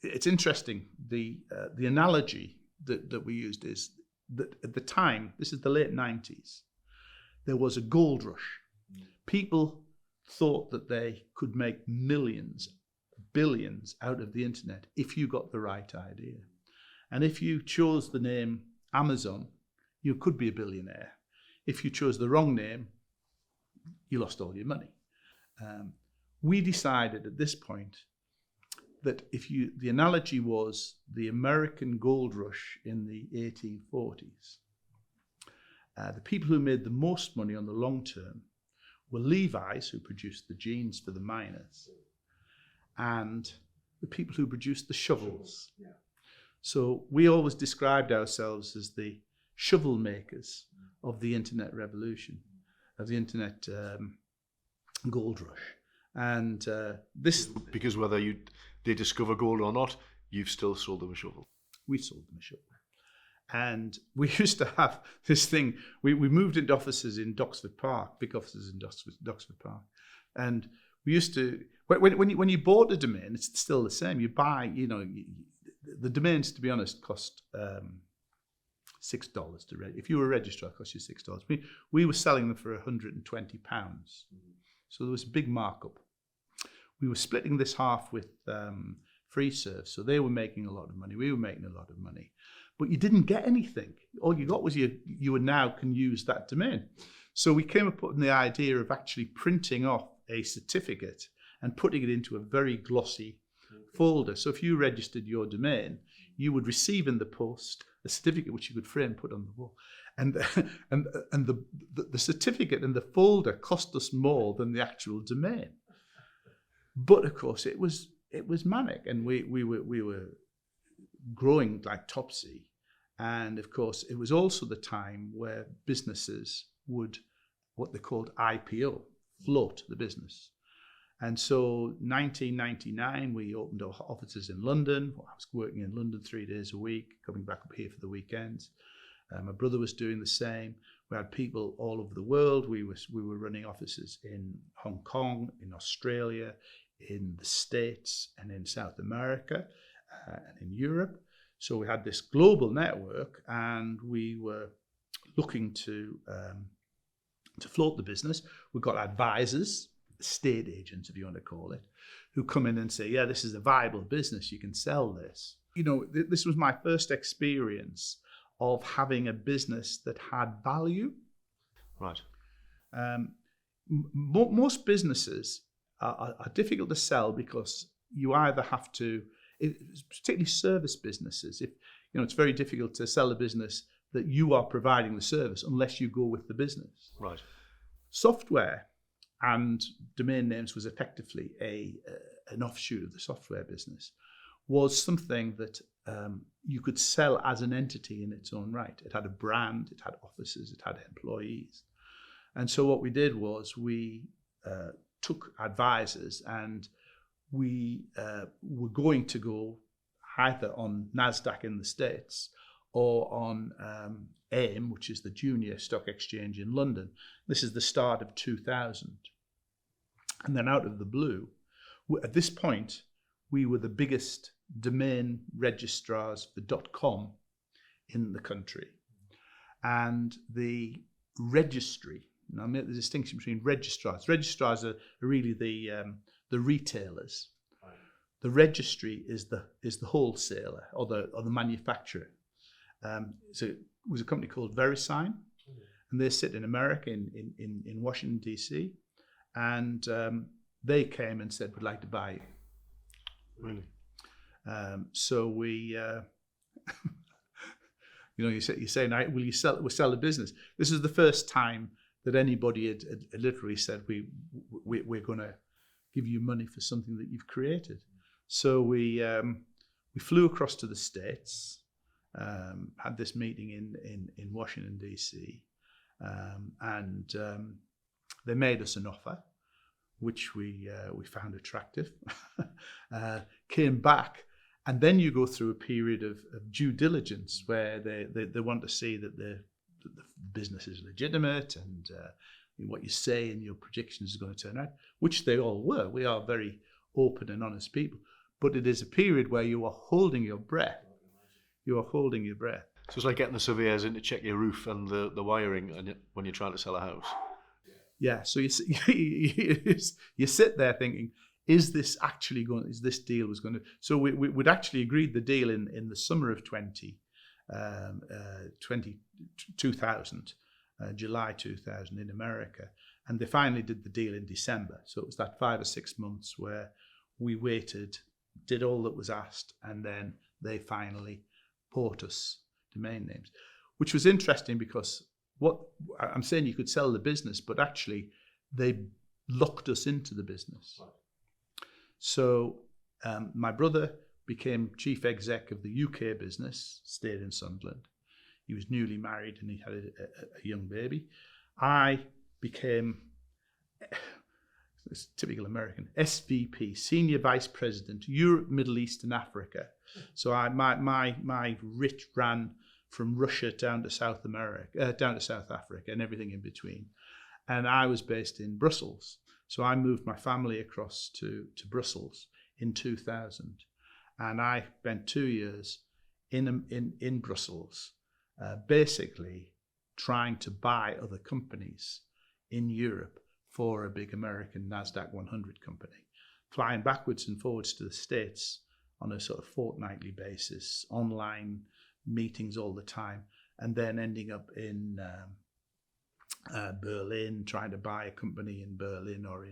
it's interesting. The analogy that we used is that at the time, this is the late 90s, there was a gold rush. People thought that they could make millions, billions out of the internet if you got the right idea. And if you chose the name Amazon, you could be a billionaire. If you chose the wrong name, you lost all your money. We decided at this point that the analogy was the American gold rush in the 1840s. The people who made the most money on the long term were Levi's, who produced the jeans for the miners, and the people who produced the shovels. Yeah. So we always described ourselves as the shovel makers of the internet revolution, of the internet gold rush. And this... Because whether they discover gold or not, you've still sold them a shovel. We sold them a shovel. And we used to have this thing. We moved into offices in Doxford Park, big offices in Doxford Park. And we used to... When you bought a domain, it's still the same. You buy, the domains, to be honest, cost $6 to register. If you were a registrar, it cost you $6. We were selling them for £120. So there was a big markup. We were splitting this half with FreeServe, so they were making a lot of money. We were making a lot of money. But you didn't get anything. All you got was you now can use that domain. So we came up with the idea of actually printing off a certificate and putting it into a very glossy folder. So if you registered your domain, you would receive in the post a certificate which you could frame, put on the wall. And the certificate and the folder cost us more than the actual domain. But of course, it was manic, and we were growing like Topsy. And of course, it was also the time where businesses would, what they called IPO, float the business. And so 1999, we opened our offices in London. I was working in London 3 days a week, coming back up here for the weekends. My brother was doing the same. We had people all over the world. We were running offices in Hong Kong, in Australia, in the States, and in South America, and in Europe. So we had this global network, and we were looking to float the business. We got advisors, estate agents, if you want to call it, who come in and say, yeah, this is a viable business, you can sell this. This was my first experience of having a business that had value. Right. Most businesses are difficult to sell because you either have to, particularly service businesses, it's very difficult to sell a business that you are providing the service unless you go with the business. Right. Software and domain names was effectively an offshoot of the software business, was something that you could sell as an entity in its own right. It had a brand, it had offices, it had employees. And so what we did was we took advisors, and we were going to go either on NASDAQ in the States or on AIM, which is the junior stock exchange in London. This is the start of 2000. And then out of the blue, at this point, we were the biggest domain registrars for .com in the country. And the registry, now I make the distinction between registrars. Registrars are really the retailers. Right. The registry is the wholesaler or the manufacturer. So it was a company called VeriSign, and they sit in America in Washington DC, and they came and said, "We'd like to buy you." Really? So we, you say, "Now, will you sell the business?" This is the first time that anybody had literally said, "We're going to give you money for something that you've created." So we flew across to the States, had this meeting in Washington DC, and they made us an offer, which we found attractive. Came back, and then you go through a period of due diligence where they want to see that the business is legitimate and what you say and your predictions is going to turn out, which they all were. We are very open and honest people, but it is a period where you are holding your breath. You are holding your breath. So it's like getting the surveyors in to check your roof and the wiring and when you're trying to sell a house. Yeah, so you sit there thinking, is this actually going? Is this deal was going to? So we'd actually agreed the deal in the summer of 2000, July 2000 in America, and they finally did the deal in December. So it was that 5 or 6 months where we waited, did all that was asked, and then they finally bought us domain names, which was interesting because what I'm saying, you could sell the business, but actually they locked us into the business. Right. So my brother became chief exec of the UK business, stayed in Sunderland. He was newly married and he had a young baby. I became, it's typical American, SVP, Senior Vice President, Europe, Middle East and Africa. So my writ ran from Russia down to South America, down to South Africa and everything in between. And I was based in Brussels. So I moved my family across to Brussels in 2000. And I spent 2 years in Brussels, basically trying to buy other companies in Europe for a big American NASDAQ 100 company, flying backwards and forwards to the States on a sort of fortnightly basis, online meetings all the time, and then ending up in Berlin, trying to buy a company in Berlin or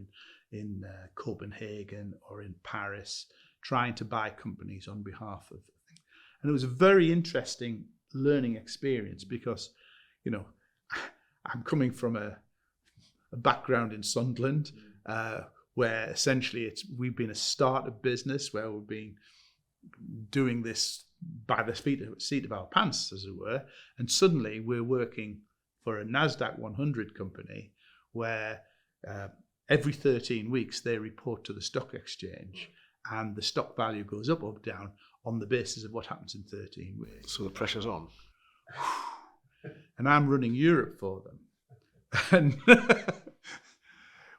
in Copenhagen or in Paris, trying to buy companies on behalf of things. And it was a very interesting learning experience because, you know, I'm coming from a background in Sunderland where essentially we've been a startup business where we've been doing this by the seat of our pants, as it were, and suddenly we're working for a NASDAQ 100 company where every 13 weeks they report to the stock exchange and the stock value goes up or down on the basis of what happens in 13 weeks. So the pressure's on. And I'm running Europe for them. And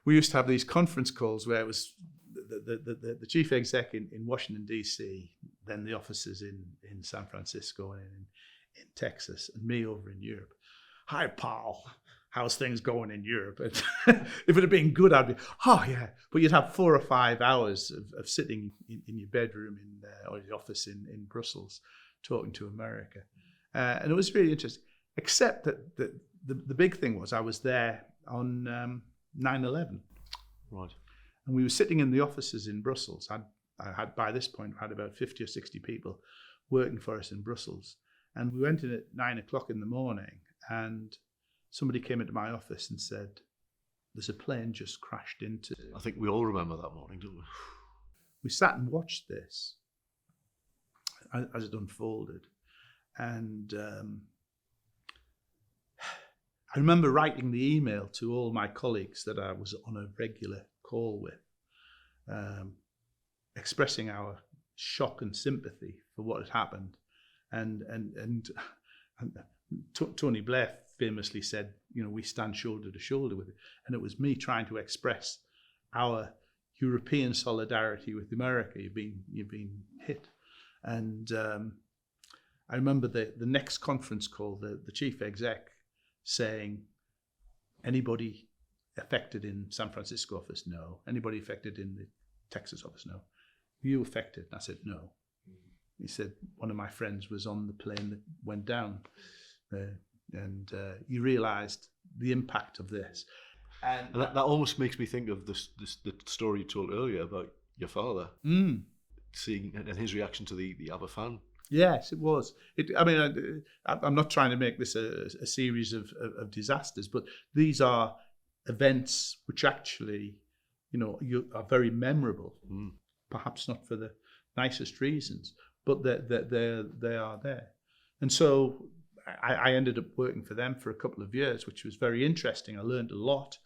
we used to have these conference calls where it was the chief exec in Washington, D.C., then the offices in San Francisco and in Texas, and me over in Europe. Hi, Paul. How's things going in Europe? If it had been good, I'd be, oh, yeah. But you'd have 4 or 5 hours of sitting in your bedroom or your office in Brussels talking to America. And it was really interesting, except that the big thing was I was there on 9/11. Right. And we were sitting in the offices in Brussels. I had by this point had about 50 or 60 people working for us in Brussels. And we went in at 9 o'clock in the morning and somebody came into my office and said, there's a plane just crashed into... I think we all remember that morning, don't we? We sat and watched this as it unfolded. And I remember writing the email to all my colleagues that I was on a regular call with, expressing our shock and sympathy for what had happened, and Tony Blair famously said, we stand shoulder to shoulder with it. And it was me trying to express our European solidarity with America. You've been hit. And I remember the next conference call, the chief exec saying, anybody affected in San Francisco office? No. Anybody affected in the Texas office? No. You affected? And I said, no. He said, one of my friends was on the plane that went down. And you realised the impact of this. And that almost makes me think of the story you told earlier about your father, seeing and his reaction to the Aberfan. Yes, it was. I'm not trying to make this a series of disasters, but these are events which actually, are very memorable. Perhaps not for the nicest reasons, but they are there. And so I ended up working for them for a couple of years, which was very interesting. I learned a lot,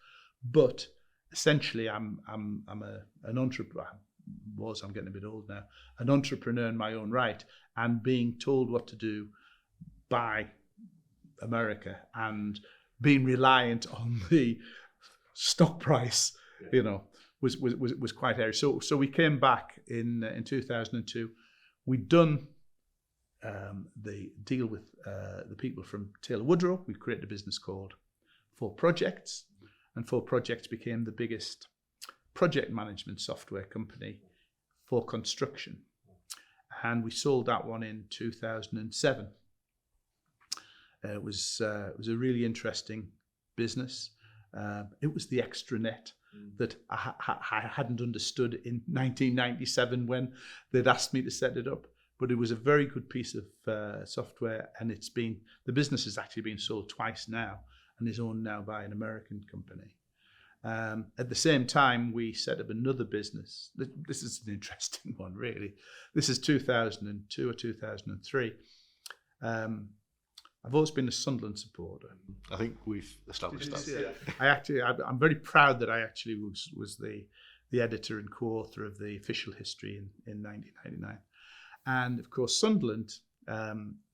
but essentially I'm an entrepreneur. I'm getting a bit old now. An entrepreneur in my own right, and being told what to do by America and being reliant on the stock price, was quite hairy. So we came back in 2002. We'd done the deal with the people from Taylor Woodrow. We created a business called 4 Projects, and 4 Projects became the biggest project management software company for construction. And we sold that one in 2007. It was a really interesting business. It was the extranet that I hadn't understood in 1997 when they'd asked me to set it up. But it was a very good piece of software, and the business has actually been sold twice now and is owned now by an American company. At the same time, we set up another business. This is an interesting one, really. This is 2002 or 2003. I've always been a Sunderland supporter. I think we've established that. Yeah. I'm very proud that I actually was the editor and co-author of the official history in 1999. And of course, Sunderland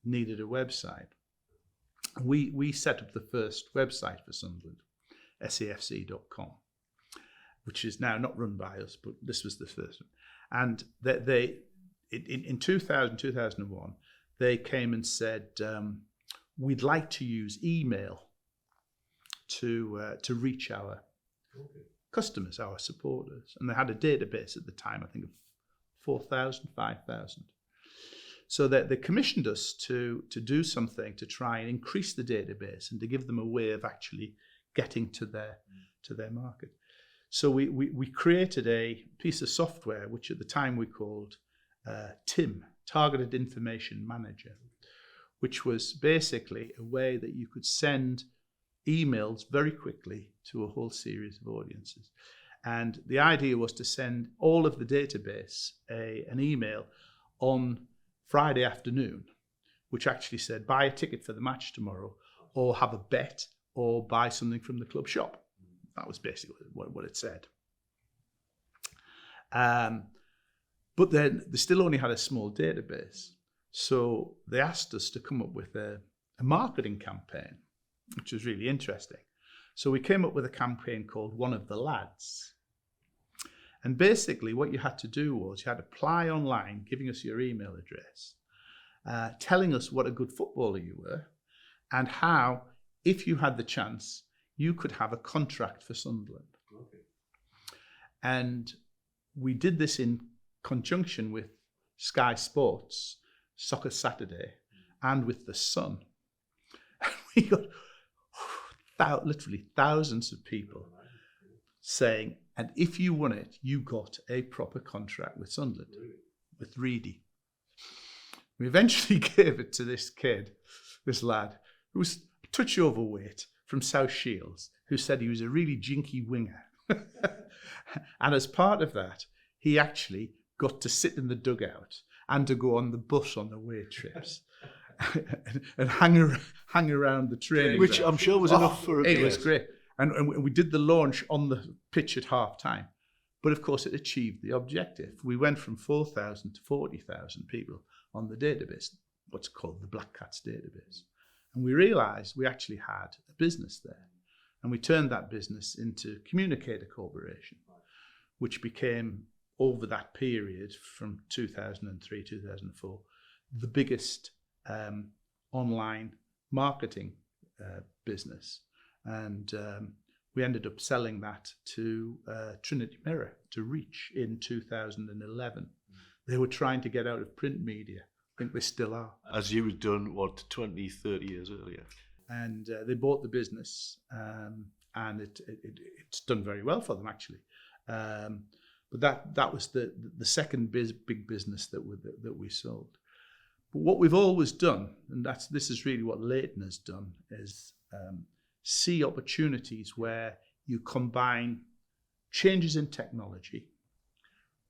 needed a website. We set up the first website for Sunderland, safc.com, which is now not run by us, but this was the first one. And in 2001, they came and said, we'd like to use email to reach our customers, our supporters. And they had a database at the time, I think, of 4,000, 5,000. So they commissioned us to do something to try and increase the database and to give them a way of actually getting to their market. So we created a piece of software, which at the time we called TIM, Targeted Information Manager, which was basically a way that you could send emails very quickly to a whole series of audiences. And the idea was to send all of the database an email on Friday afternoon, which actually said, buy a ticket for the match tomorrow, or have a bet, or buy something from the club shop. That was basically what it said. But then they still only had a small database. So they asked us to come up with a marketing campaign, which was really interesting. So we came up with a campaign called One of the Lads. And basically what you had to do was you had to apply online, giving us your email address, telling us what a good footballer you were, and how, if you had the chance, you could have a contract for Sunderland. Okay. And we did this in conjunction with Sky Sports, Soccer Saturday, and with The Sun. And we got literally thousands of people saying, and if you won it, you got a proper contract with Sunderland, with Reedy. We eventually gave it to this kid, this lad, who was a touch overweight, from South Shields, who said he was a really jinky winger. And as part of that, he actually got to sit in the dugout and to go on the bus on the away trips and hang around the training. Which I'm sure was enough for a It was great. And we did the launch on the pitch at half time. But of course, it achieved the objective. We went from 4,000 to 40,000 people on the database. what's called the Black Cats database. And we realized we actually had a business there. And we turned that business into Communicator Corporation, which became, over that period from 2003, 2004, the biggest online marketing business. And we ended up selling that to Trinity Mirror, to Reach, in 2011. They were trying to get out of print media. I think they still are. As you had done, 20, 30 years earlier? And they bought the business, and it's done very well for them, actually. But that was the second big business that we sold. But what we've always done, and this is really what Leighton has done, is see opportunities where you combine changes in technology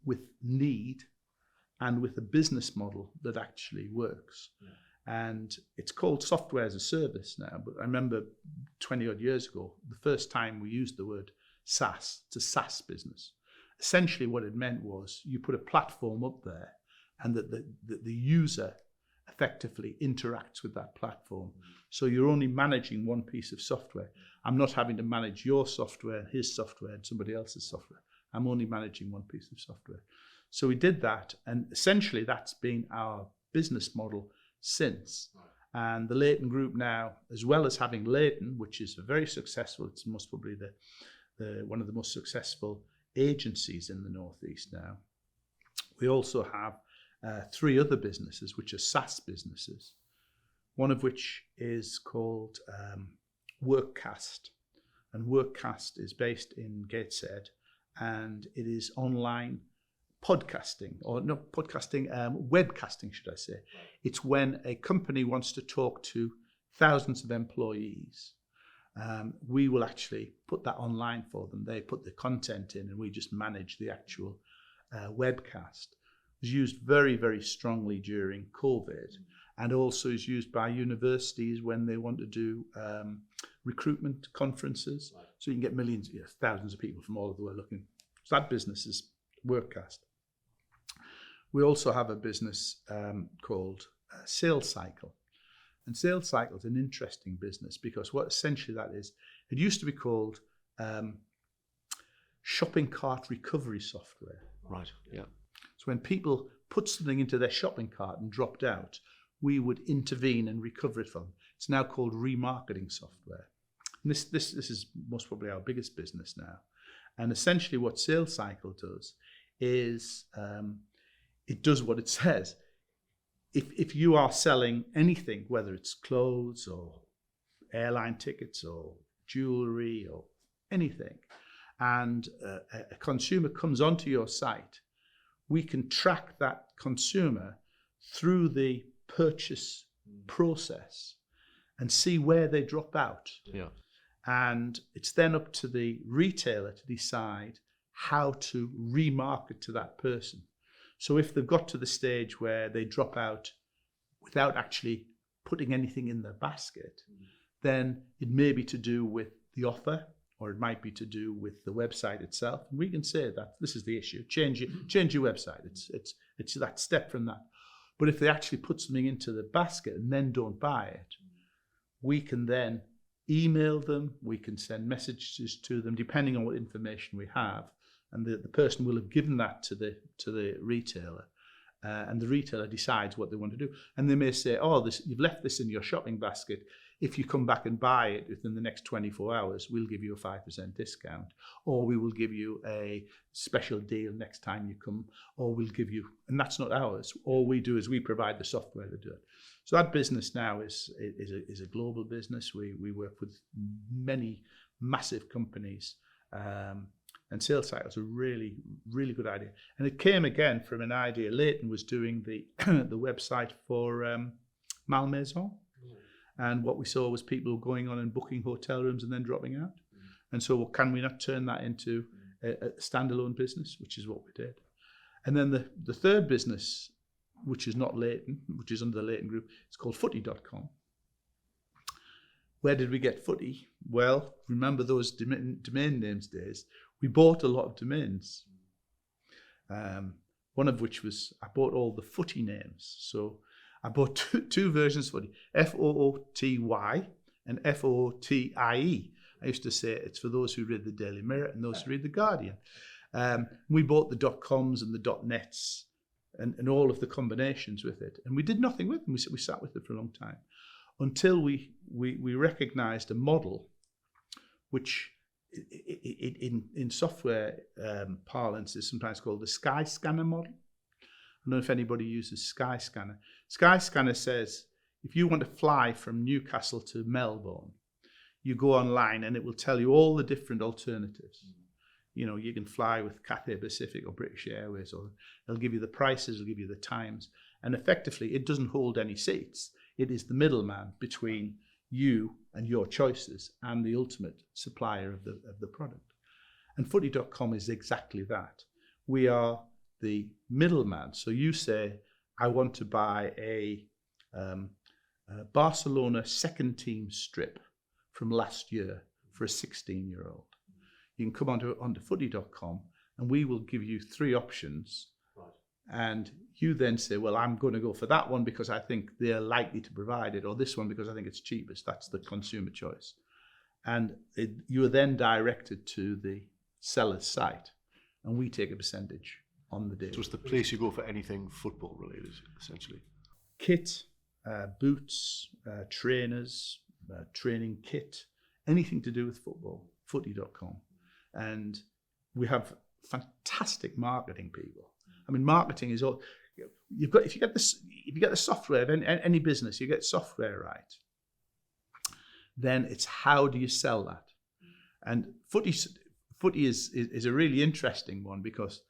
with need and with a business model that actually works. Yeah. And it's called software as a service now, but I remember 20 odd years ago, the first time we used the word SaaS. It's a SaaS business. Essentially what it meant was you put a platform up there, and that the user effectively interacts with that platform. So you're only managing one piece of software. I'm not having to manage your software, his software, and somebody else's software. I'm only managing one piece of software. So we did that, and essentially that's been our business model since. And the Leighton Group now, as well as having Leighton, which is a very successful, it's most probably the one of the most successful agencies in the Northeast now, we also have 3 other businesses which are SaaS businesses, one of which is called Workcast. And Workcast is based in Gateshead, and it is online podcasting, or not podcasting, webcasting, should I say. It's when a company wants to talk to thousands of employees. We will actually put that online for them. They put the content in, and we just manage the actual webcast. It was used very, very strongly during COVID, and also is used by universities when they want to do recruitment conferences. So you can get millions, thousands of people from all over the world looking. So that business is Workcast. We also have a business called Sales Cycle. And Sales Cycle is an interesting business because what essentially that is, it used to be called shopping cart recovery software. Right, yeah. So when people put something into their shopping cart and dropped out, we would intervene and recover it from them. It's now called remarketing software. And this is most probably our biggest business now. And essentially what Sales Cycle does is it does what it says. If you are selling anything, whether it's clothes or airline tickets or jewelry or anything, and a consumer comes onto your site, we can track that consumer through the purchase process and see where they drop out. Yeah. And it's then up to the retailer to decide how to remarket to that person. So if they've got to the stage where they drop out without actually putting anything in their basket, then it may be to do with the offer, or it might be to do with the website itself. And we can say that this is the issue. Change your website. It's that step from that. But if they actually put something into the basket and then don't buy it, we can then email them, we can send messages to them, depending on what information we have. And the person will have given that to the retailer. And the retailer decides what they want to do. And they may say, you've left this in your shopping basket. If you come back and buy it within the next 24 hours, we'll give you a 5% discount. Or we will give you a special deal next time you come. Or we'll give you, and that's not ours. All we do is we provide the software to do it. So that business now is a global business. We work with many massive companies. And Sales Cycle is a really, really good idea. And it came again from an idea. Leighton was doing the website for Malmaison. And what we saw was people going on and booking hotel rooms and then dropping out. And so can we not turn that into a standalone business, which is what we did. And then the third business, which is not Leighton, which is under the Leighton Group, it's called footy.com. Where did we get footy? Well, remember those domain names days? We bought a lot of domains. One of which was, I bought all the footy names. So I bought two versions of footy, F-O-O-T-Y and F-O-O-T-I-E. I used to say it's for those who read the Daily Mirror and those who read the Guardian. We bought the .coms and the .nets and all of the combinations with it. And we did nothing with them. We sat with it for a long time until we recognized a model which in software parlance is sometimes called the Sky Scanner model. I don't know if anybody uses Sky Scanner. Sky Scanner says if you want to fly from Newcastle to Melbourne, you go online and it will tell you all the different alternatives. You know, you can fly with Cathay Pacific or British Airways, or it'll give you the prices, it'll give you the times. And effectively, it doesn't hold any seats. It is the middleman between you and your choices and the ultimate supplier of the product. And footy.com is exactly that. We are the middleman. So you say, I want to buy a Barcelona second team strip from last year for a 16-year-old. You can come onto footy.com and we will give you 3 options. Right. And you then say, well, I'm going to go for that one because I think they're likely to provide it, or this one because I think it's cheapest. That's the consumer choice. And you are then directed to the seller's site and we take a percentage on the deal. So it's the place you go for anything football related, essentially. Kit, boots, trainers, training kit, anything to do with football, footy.com. And we have fantastic marketing people. I mean, marketing is all you've got. If you get the software of any business, you get software right. Then it's how do you sell that? And footy is a really interesting one because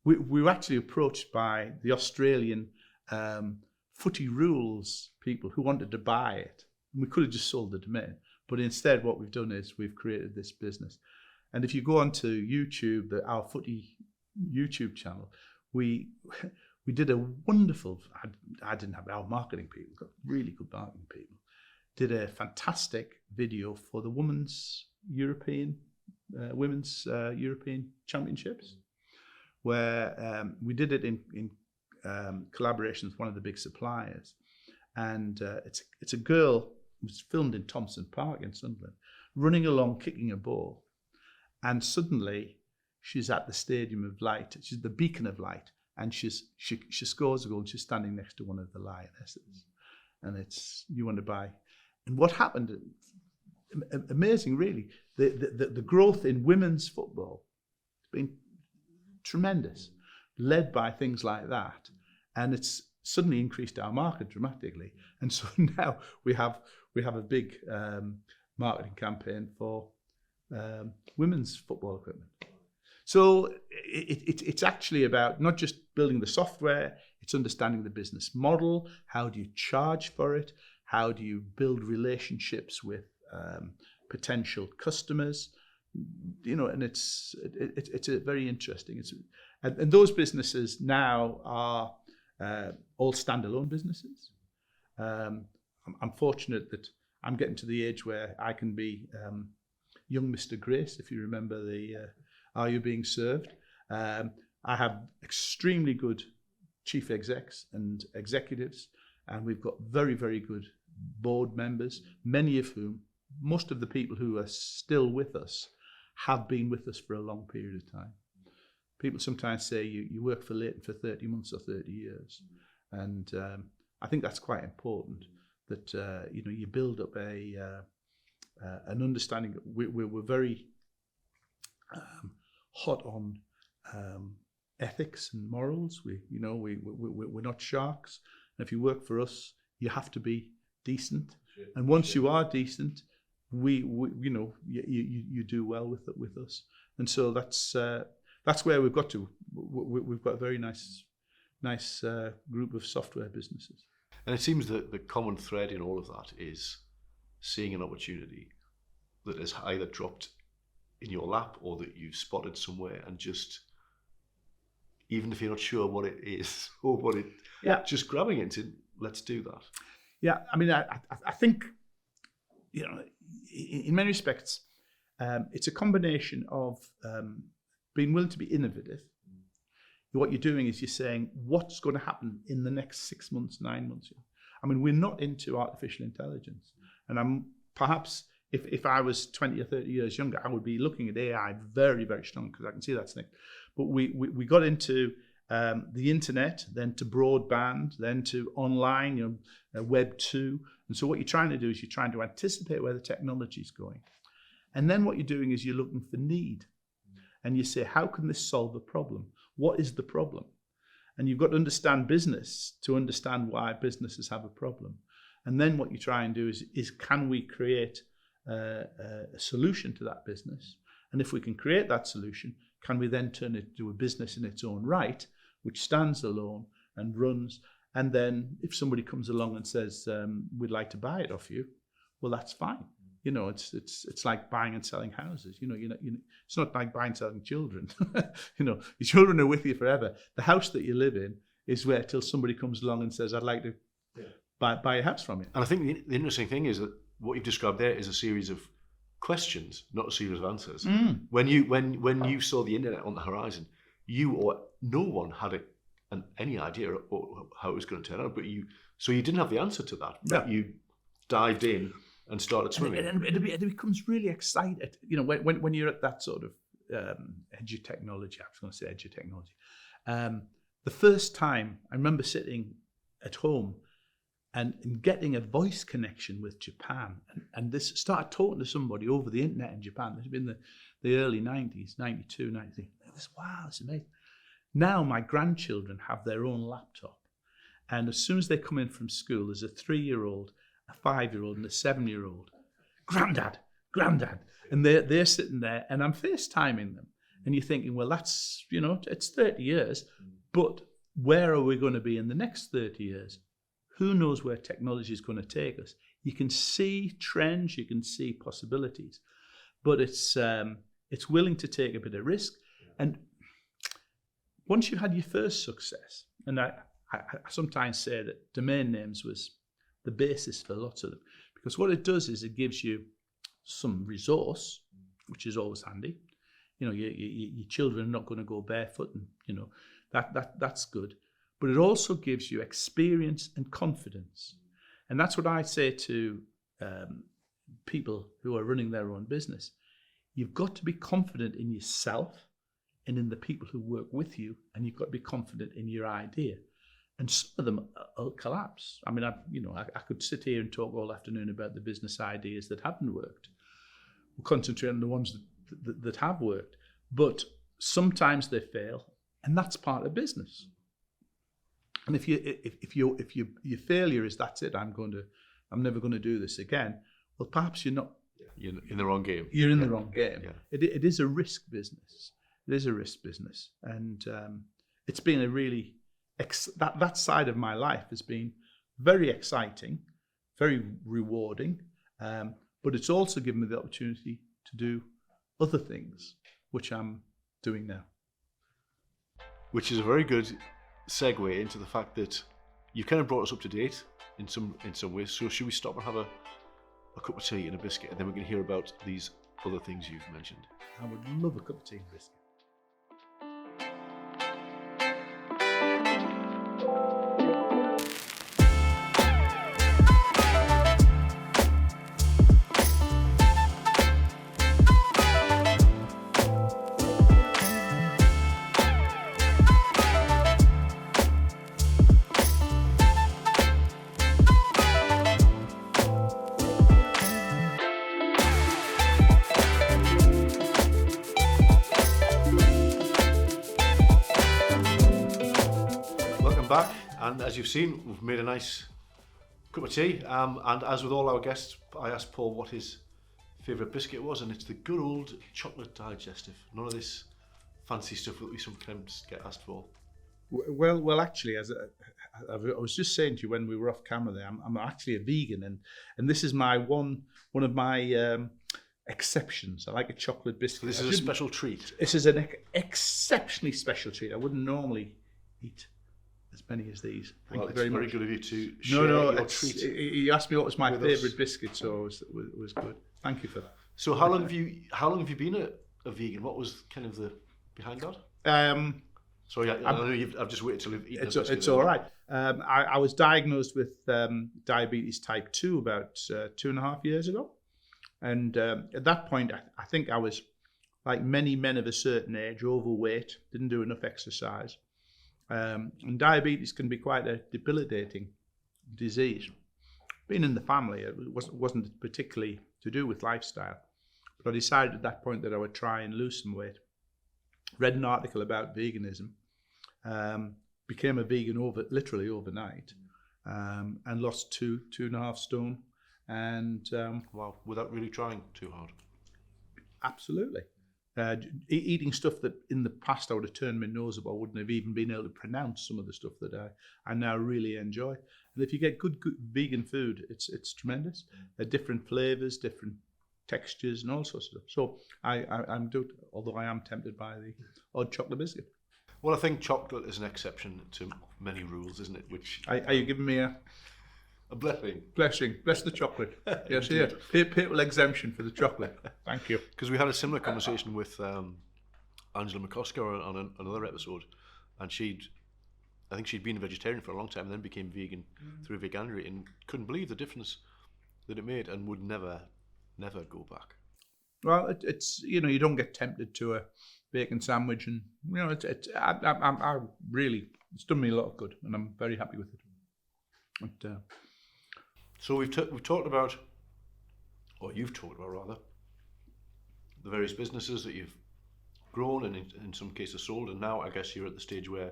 we were actually approached by the Australian footy rules people who wanted to buy it. And we could have just sold the domain. But instead, what we've done is we've created this business. And if you go onto YouTube, our footy YouTube channel, we did a wonderful, I didn't have our marketing people, got really good marketing people, did a fantastic video for the Women's European Championships, where we did it in collaboration with one of the big suppliers. And it's a girl. It was filmed in Thompson Park in Sunderland, running along, kicking a ball. And suddenly she's at the Stadium of Light. She's the beacon of light. And she scores a goal and she's standing next to one of the lionesses. And you want to buy. And what happened, amazing really, the growth in women's football has been tremendous, led by things like that. And it's suddenly increased our market dramatically. And so now we have a big marketing campaign for women's football equipment. So it's actually about not just building the software, it's understanding the business model. How do you charge for it? How do you build relationships with potential customers? You know, and it's a very interesting. And those businesses now are all standalone businesses. I'm fortunate that I'm getting to the age where I can be young Mr. Grace, if you remember the Are You Being Served? I have extremely good chief execs and executives, and we've got very, very good board members, many of whom, most of the people who are still with us, have been with us for a long period of time. People sometimes say you work for Leighton for 30 months or 30 years. And I think that's quite important, that you build up an understanding. We're very hot on ethics and morals. We're not sharks. And if you work for us, you have to be decent. Sure. And once you are decent, you do well with us. And so that's where we've got to. We've got a very nice group of software businesses. And it seems that the common thread in all of that is seeing an opportunity that has either dropped in your lap or that you've spotted somewhere, and just, even if you're not sure what it is or what it, just grabbing into, let's do that. Yeah, I mean, I think, in many respects, it's a combination of being willing to be innovative. what you're doing is you're saying, what's going to happen in the next 6 months, 9 months? I mean, we're not into artificial intelligence. And I'm perhaps, if I was 20 or 30 years younger, I would be looking at AI very, very strong, because I can see that's next. But we got into the internet, then to broadband, then to online, Web 2. And so what you're trying to do is you're trying to anticipate where the technology is going. And then what you're doing is you're looking for need. And you say, how can this solve a problem? What is the problem? And you've got to understand business to understand why businesses have a problem. And then what you try and do is can we create a solution to that business? And if we can create that solution, can we then turn it into a business in its own right, which stands alone and runs? And then if somebody comes along and says, we'd like to buy it off you, well, that's fine. It's like buying and selling houses. It's not like buying and selling children. Your children are with you forever. The house that you live in is where till somebody comes along and says, I'd like to buy a house from you. And I think the interesting thing is that what you've described there is a series of questions, not a series of answers. When you saw the internet on the horizon, you or no one had any idea of how it was going to turn out, but you didn't have the answer to that. No. You dived in and started swimming. And it becomes really exciting. When you're at that sort of edge of technology, I was going to say edge of technology. The first time I remember sitting at home and getting a voice connection with Japan, and this started talking to somebody over the internet in Japan. This had been the early 90s, 92, 93. Wow, it's amazing. Now my grandchildren have their own laptop, and as soon as they come in from school, there's a 3-year-old, a 5-year-old, and a 7-year-old. Granddad, and they're sitting there, and I'm FaceTiming them, and you're thinking, well, that's it's 30 years, but where are we going to be in the next 30 years? Who knows where technology is going to take us? You can see trends, you can see possibilities, but it's willing to take a bit of risk. And once you've had your first success, and I sometimes say that domain names was the basis for lots of them, because what it does is it gives you some resource, which is always handy. Your children are not going to go barefoot, and that's good. But it also gives you experience and confidence. And that's what I say to people who are running their own business. You've got to be confident in yourself and in the people who work with you, and you've got to be confident in your idea. And some of them will collapse. I mean, I could sit here and talk all afternoon about the business ideas that haven't worked. We'll concentrate on the ones that have worked. But sometimes they fail, and that's part of business. And if your failure is that's it, I'm never going to do this again. Well, perhaps you're not. You're in the wrong game. You're in the wrong game. Yeah. It is a risk business. It is a risk business, and it's been a really that side of my life has been very exciting, very rewarding, but it's also given me the opportunity to do other things, which I'm doing now. Which is a very good segue into the fact that you kind of brought us up to date in some ways. So should we stop and have a cup of tea and a biscuit, and then we're going to hear about these other things you've mentioned? I would love a cup of tea and biscuit. Back, and as you've seen, we've made a nice cup of tea, and as with all our guests, I asked Paul what his favourite biscuit was, and it's the good old chocolate digestive. None of this fancy stuff that we sometimes get asked for. Well, actually, as I was just saying to you when we were off camera there, I'm actually a vegan, and this is my one of my exceptions. I like a chocolate biscuit. So this is a special treat. This is an exceptionally special treat. I wouldn't normally eat as many as these. Thank you very much. Very good of you to share your treat. You asked me what was my favourite biscuit, so it was good. Thank you for that. So how long have you been a vegan? What was kind of the behind that? Sorry, I know I've just waited till you've eaten. It's all right. I was diagnosed with diabetes type 2 about 2.5 years ago. And at that point, I think I was, like many men of a certain age, overweight, didn't do enough exercise. And diabetes can be quite a debilitating disease. Being in the family, it wasn't particularly to do with lifestyle. But I decided at that point that I would try and lose some weight. Read an article about veganism, became a vegan literally overnight, and lost 2.5 stone. And wow, without really trying too hard. Absolutely. Eating stuff that in the past I would have turned my nose up, I wouldn't have even been able to pronounce some of the stuff that I now really enjoy. And if you get good vegan food, it's tremendous. Different flavors, different textures, and all sorts of stuff. So I'm good, although I am tempted by the odd chocolate biscuit. Well, I think chocolate is an exception to many rules, isn't it? Which are you giving me a blessing? Bless the chocolate. Yes, here. Papal exemption for the chocolate. Thank you. Because we had a similar conversation with Angela McCosker on another episode, and I think she'd been a vegetarian for a long time and then became vegan through veganuary and couldn't believe the difference that it made and would never go back. Well, it's you don't get tempted to a bacon sandwich, and I really, it's done me a lot of good, and I'm very happy with it. But, so we've talked about, or you've talked about rather, the various businesses that you've grown and in some cases sold, and now I guess you're at the stage where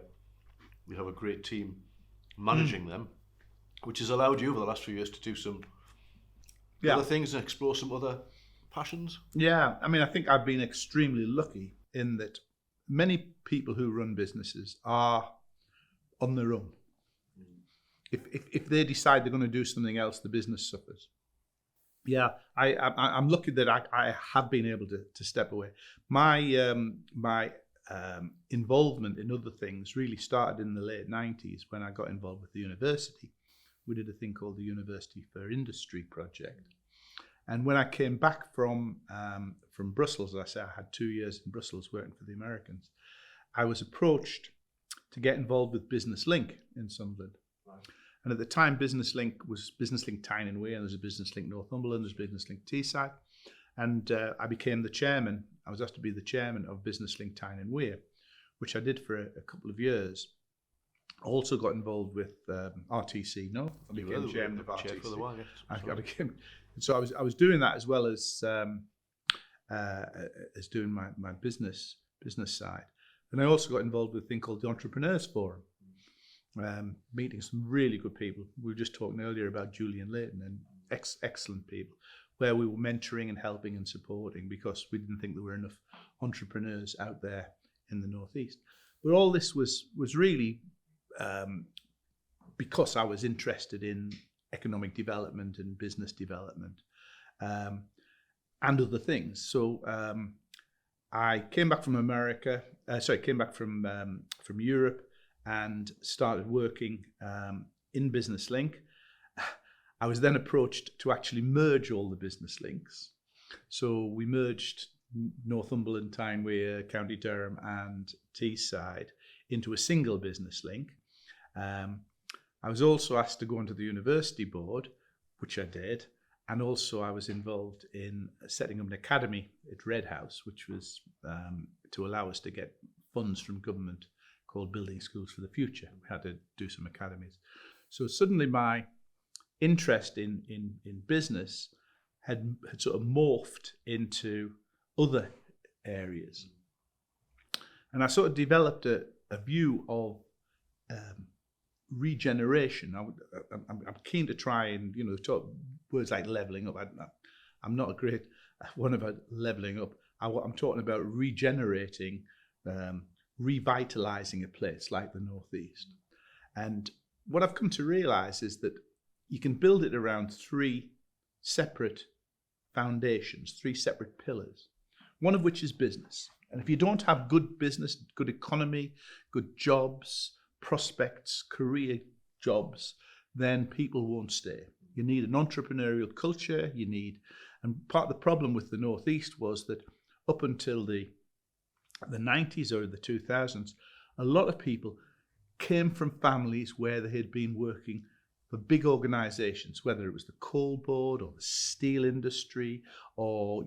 we have a great team managing them, which has allowed you over the last few years to do some other things and explore some other passions. Yeah, I mean, I think I've been extremely lucky in that many people who run businesses are on their own. If they decide they're going to do something else, the business suffers. Yeah, I'm lucky that I have been able to step away. My involvement in other things really started in the late 90s when I got involved with the university. We did a thing called the University for Industry project. And when I came back from Brussels, as I say, I had 2 years in Brussels working for the Americans, I was approached to get involved with Business Link in Sunderland. Right. And at the time, Business Link was Business Link Tyne and Wear, and there's a Business Link Northumberland, there's Business Link Teesside. And I became the chairman. I was asked to be the chairman of Business Link Tyne and Wear, which I did for a couple of years. I also got involved with RTC North. I became chairman of RTC. For the while, yes. I became. So I was doing that as well as doing my business side, and I also got involved with a thing called the Entrepreneurs Forum, meeting some really good people. We were just talking earlier about Julian Leighton and excellent people, where we were mentoring and helping and supporting because we didn't think there were enough entrepreneurs out there in the Northeast. But all this was really because I was interested in economic development and business development and other things. So I came back from from Europe and started working in Business Link. I was then approached to actually merge all the business links. So we merged Northumberland, Tyne Wear, County Durham and Teesside into a single business link. I was also asked to go onto the university board, which I did, and also I was involved in setting up an academy at Red House, which was to allow us to get funds from government called Building Schools for the Future. We had to do some academies. So suddenly my interest in business had sort of morphed into other areas. And I sort of developed a view of regeneration. I'm keen to try and talk words like leveling up. I'm not a great one about leveling up. I'm talking about regenerating, revitalizing a place like the Northeast. And what I've come to realize is that you can build it around three separate foundations, three separate pillars, one of which is business. And if you don't have good business, good economy, good jobs, prospects, career jobs, then people won't stay. You need an entrepreneurial culture, and part of the problem with the Northeast was that up until the 90s or the 2000s, a lot of people came from families where they had been working for big organisations, whether it was the coal board or the steel industry or,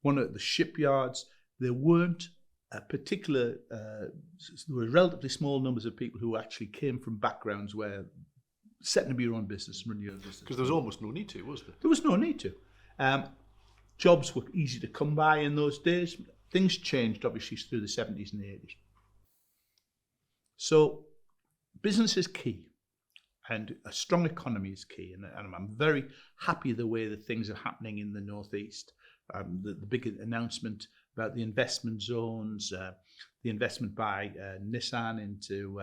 one of the shipyards. There weren't a particular, there were relatively small numbers of people who actually came from backgrounds where setting up your own business and running your own business. Because there was almost no need to, was there? There was no need to. Jobs were easy to come by in those days. Things changed, obviously, through the 70s and the 80s. So business is key, and a strong economy is key. And I'm very happy the way that things are happening in the Northeast. The big announcement about the investment zones, the investment by Nissan into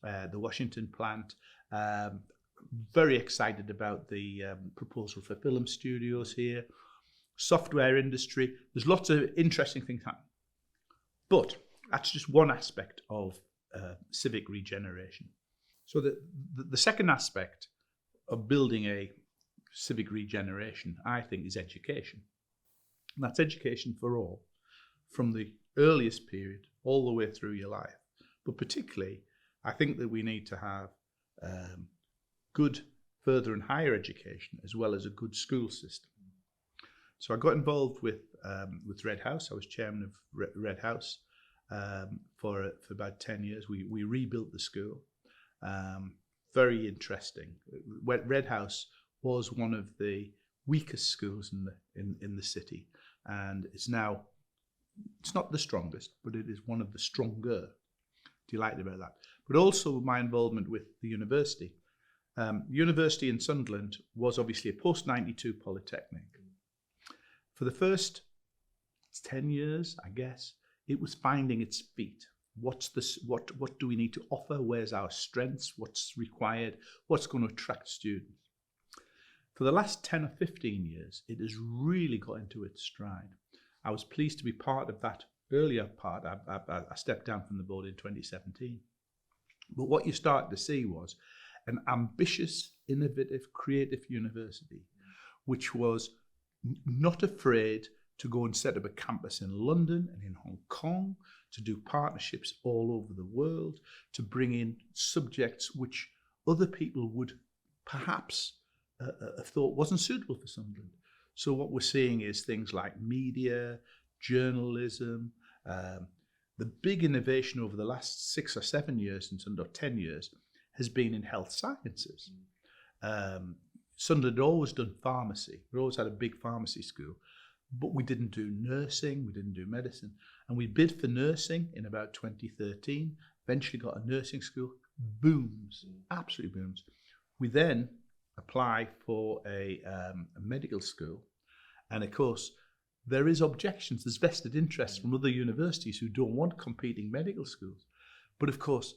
the Washington plant. Very excited about the proposal for film studios here. Software industry. There's lots of interesting things happening. But that's just one aspect of civic regeneration. So the second aspect of building a civic regeneration, I think, is education. And that's education for all, from the earliest period all the way through your life. But particularly, I think that we need to have good further and higher education as well as a good school system. So I got involved with Red House. I was chairman of Red House for about 10 years. We rebuilt the school. Very interesting. Red House was one of the weakest schools in the city, and it's not the strongest, but it is one of the stronger. Delighted about that. But also my involvement with the university. University in Sunderland was obviously a post-92 polytechnic. For the first 10 years, I guess, it was finding its feet. What do we need to offer? Where's our strengths? What's required? What's going to attract students? For the last 10 or 15 years, it has really got into its stride. I was pleased to be part of that earlier part. I stepped down from the board in 2017. But what you started to see was an ambitious, innovative, creative university, which was not afraid to go and set up a campus in London and in Hong Kong, to do partnerships all over the world, to bring in subjects which other people would perhaps have thought wasn't suitable for Sunderland. So what we're seeing is things like media, journalism. The big innovation over the last 6 or 7 years, or 10 years, has been in health sciences. Sunderland had always done pharmacy. We always had a big pharmacy school, but we didn't do nursing, we didn't do medicine. And we bid for nursing in about 2013, eventually got a nursing school, booms, absolutely booms. We then apply for a medical school, and of course, there is objections, there's vested interest from other universities who don't want competing medical schools. But of course,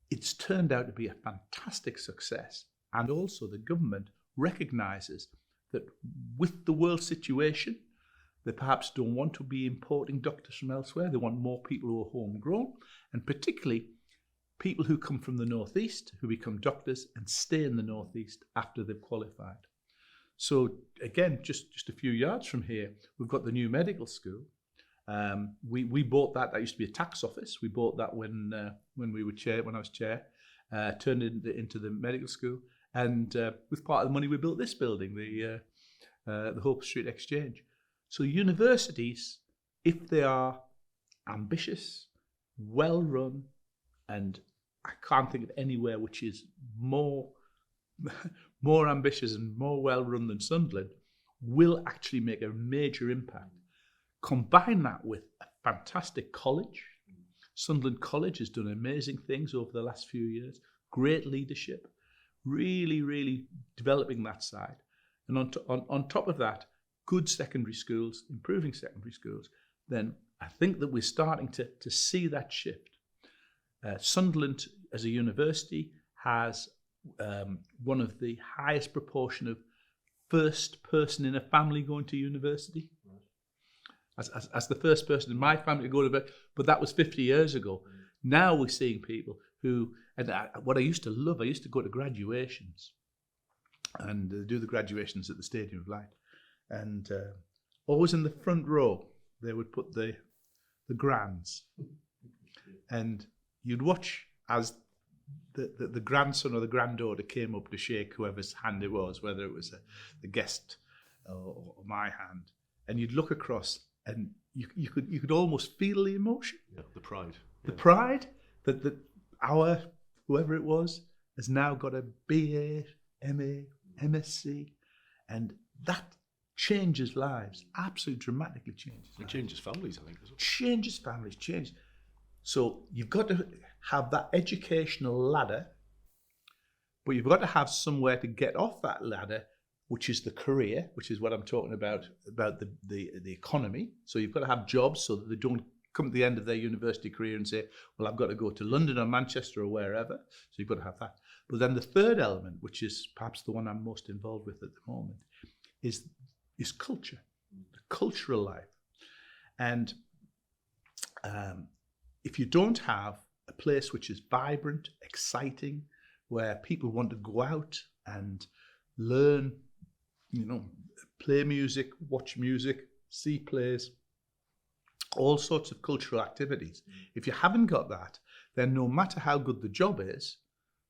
it's turned out to be a fantastic success. And also the government recognises that with the world situation, they perhaps don't want to be importing doctors from elsewhere. They want more people who are homegrown, and particularly people who come from the Northeast, who become doctors and stay in the Northeast after they've qualified. So again, just a few yards from here, we've got the new medical school. We bought that. That used to be a tax office. We bought that when I was chair, turned it into the medical school, and with part of the money we built this building, the Hope Street Exchange. So universities, if they are ambitious, well run, and I can't think of anywhere which is more ambitious and more well run than Sunderland, will actually make a major impact. Combine that with a fantastic college. Sunderland College has done amazing things over the last few years. Great leadership, really, really developing that side. And on top of that, good secondary schools, improving secondary schools, then I think that we're starting to see that shift. Sunderland, as a university, has one of the highest proportion of first person in a family going to university. As the first person in my family to go to bed, but that was 50 years ago. Now we're seeing people who, what I used to love, I used to go to graduations and do the graduations at the Stadium of Light. And always in the front row, they would put the grands. And you'd watch as the grandson or the granddaughter came up to shake whoever's hand it was, whether it was the guest or my hand, and you'd look across and you could almost feel the emotion, the pride, the pride that our whoever it was has now got a BA, MA, MSc, and that changes lives, absolutely dramatically changes lives. It changes families, I think, as well. Changes families, changes. So you've got to have that educational ladder, but you've got to have somewhere to get off that ladder, which is the career, which is what I'm talking about the economy. So you've got to have jobs so that they don't come to the end of their university career and say, well, I've got to go to London or Manchester or wherever. So you've got to have that. But then the third element, which is perhaps the one I'm most involved with at the moment, is culture, the cultural life. And if you don't have a place which is vibrant, exciting, where people want to go out and learn, play music, watch music, see plays, all sorts of cultural activities. If you haven't got that, then no matter how good the job is,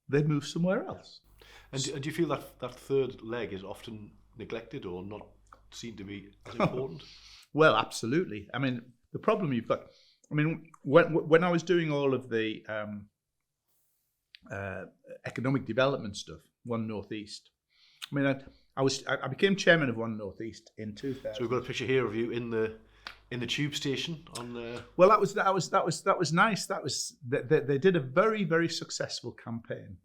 they move somewhere else. And do you feel that third leg is often neglected or not seen to be as important? Well, absolutely. I mean, the problem you've got, when I was doing all of the economic development stuff, One North East, I became chairman of One North East in 2000. So we've got a picture here of you in the tube station on the. Well, that was nice. They did a very, very successful campaign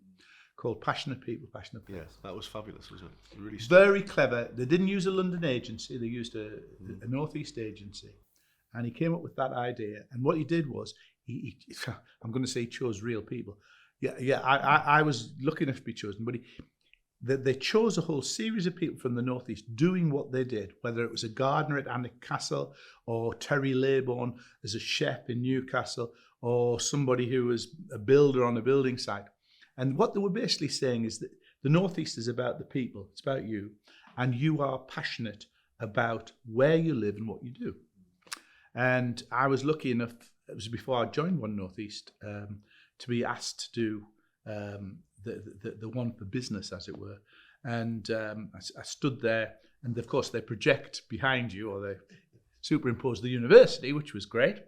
called Passionate People, Passionate Place. Yes, that was fabulous, wasn't it? Really very clever. They didn't use a London agency; they used a North East agency, and he came up with that idea. And what he did was, I'm going to say, he chose real people. Yeah. I was lucky enough to be chosen, but they chose a whole series of people from the North East doing what they did, whether it was a gardener at Alnwick Castle or Terry Laybourne as a chef in Newcastle or somebody who was a builder on a building site. And what they were basically saying is that the North East is about the people, it's about you, and you are passionate about where you live and what you do. And I was lucky enough, it was before I joined One North East, to be asked to do the one for business, as it were. And I stood there, and of course they project behind you, or they superimpose the university, which was great.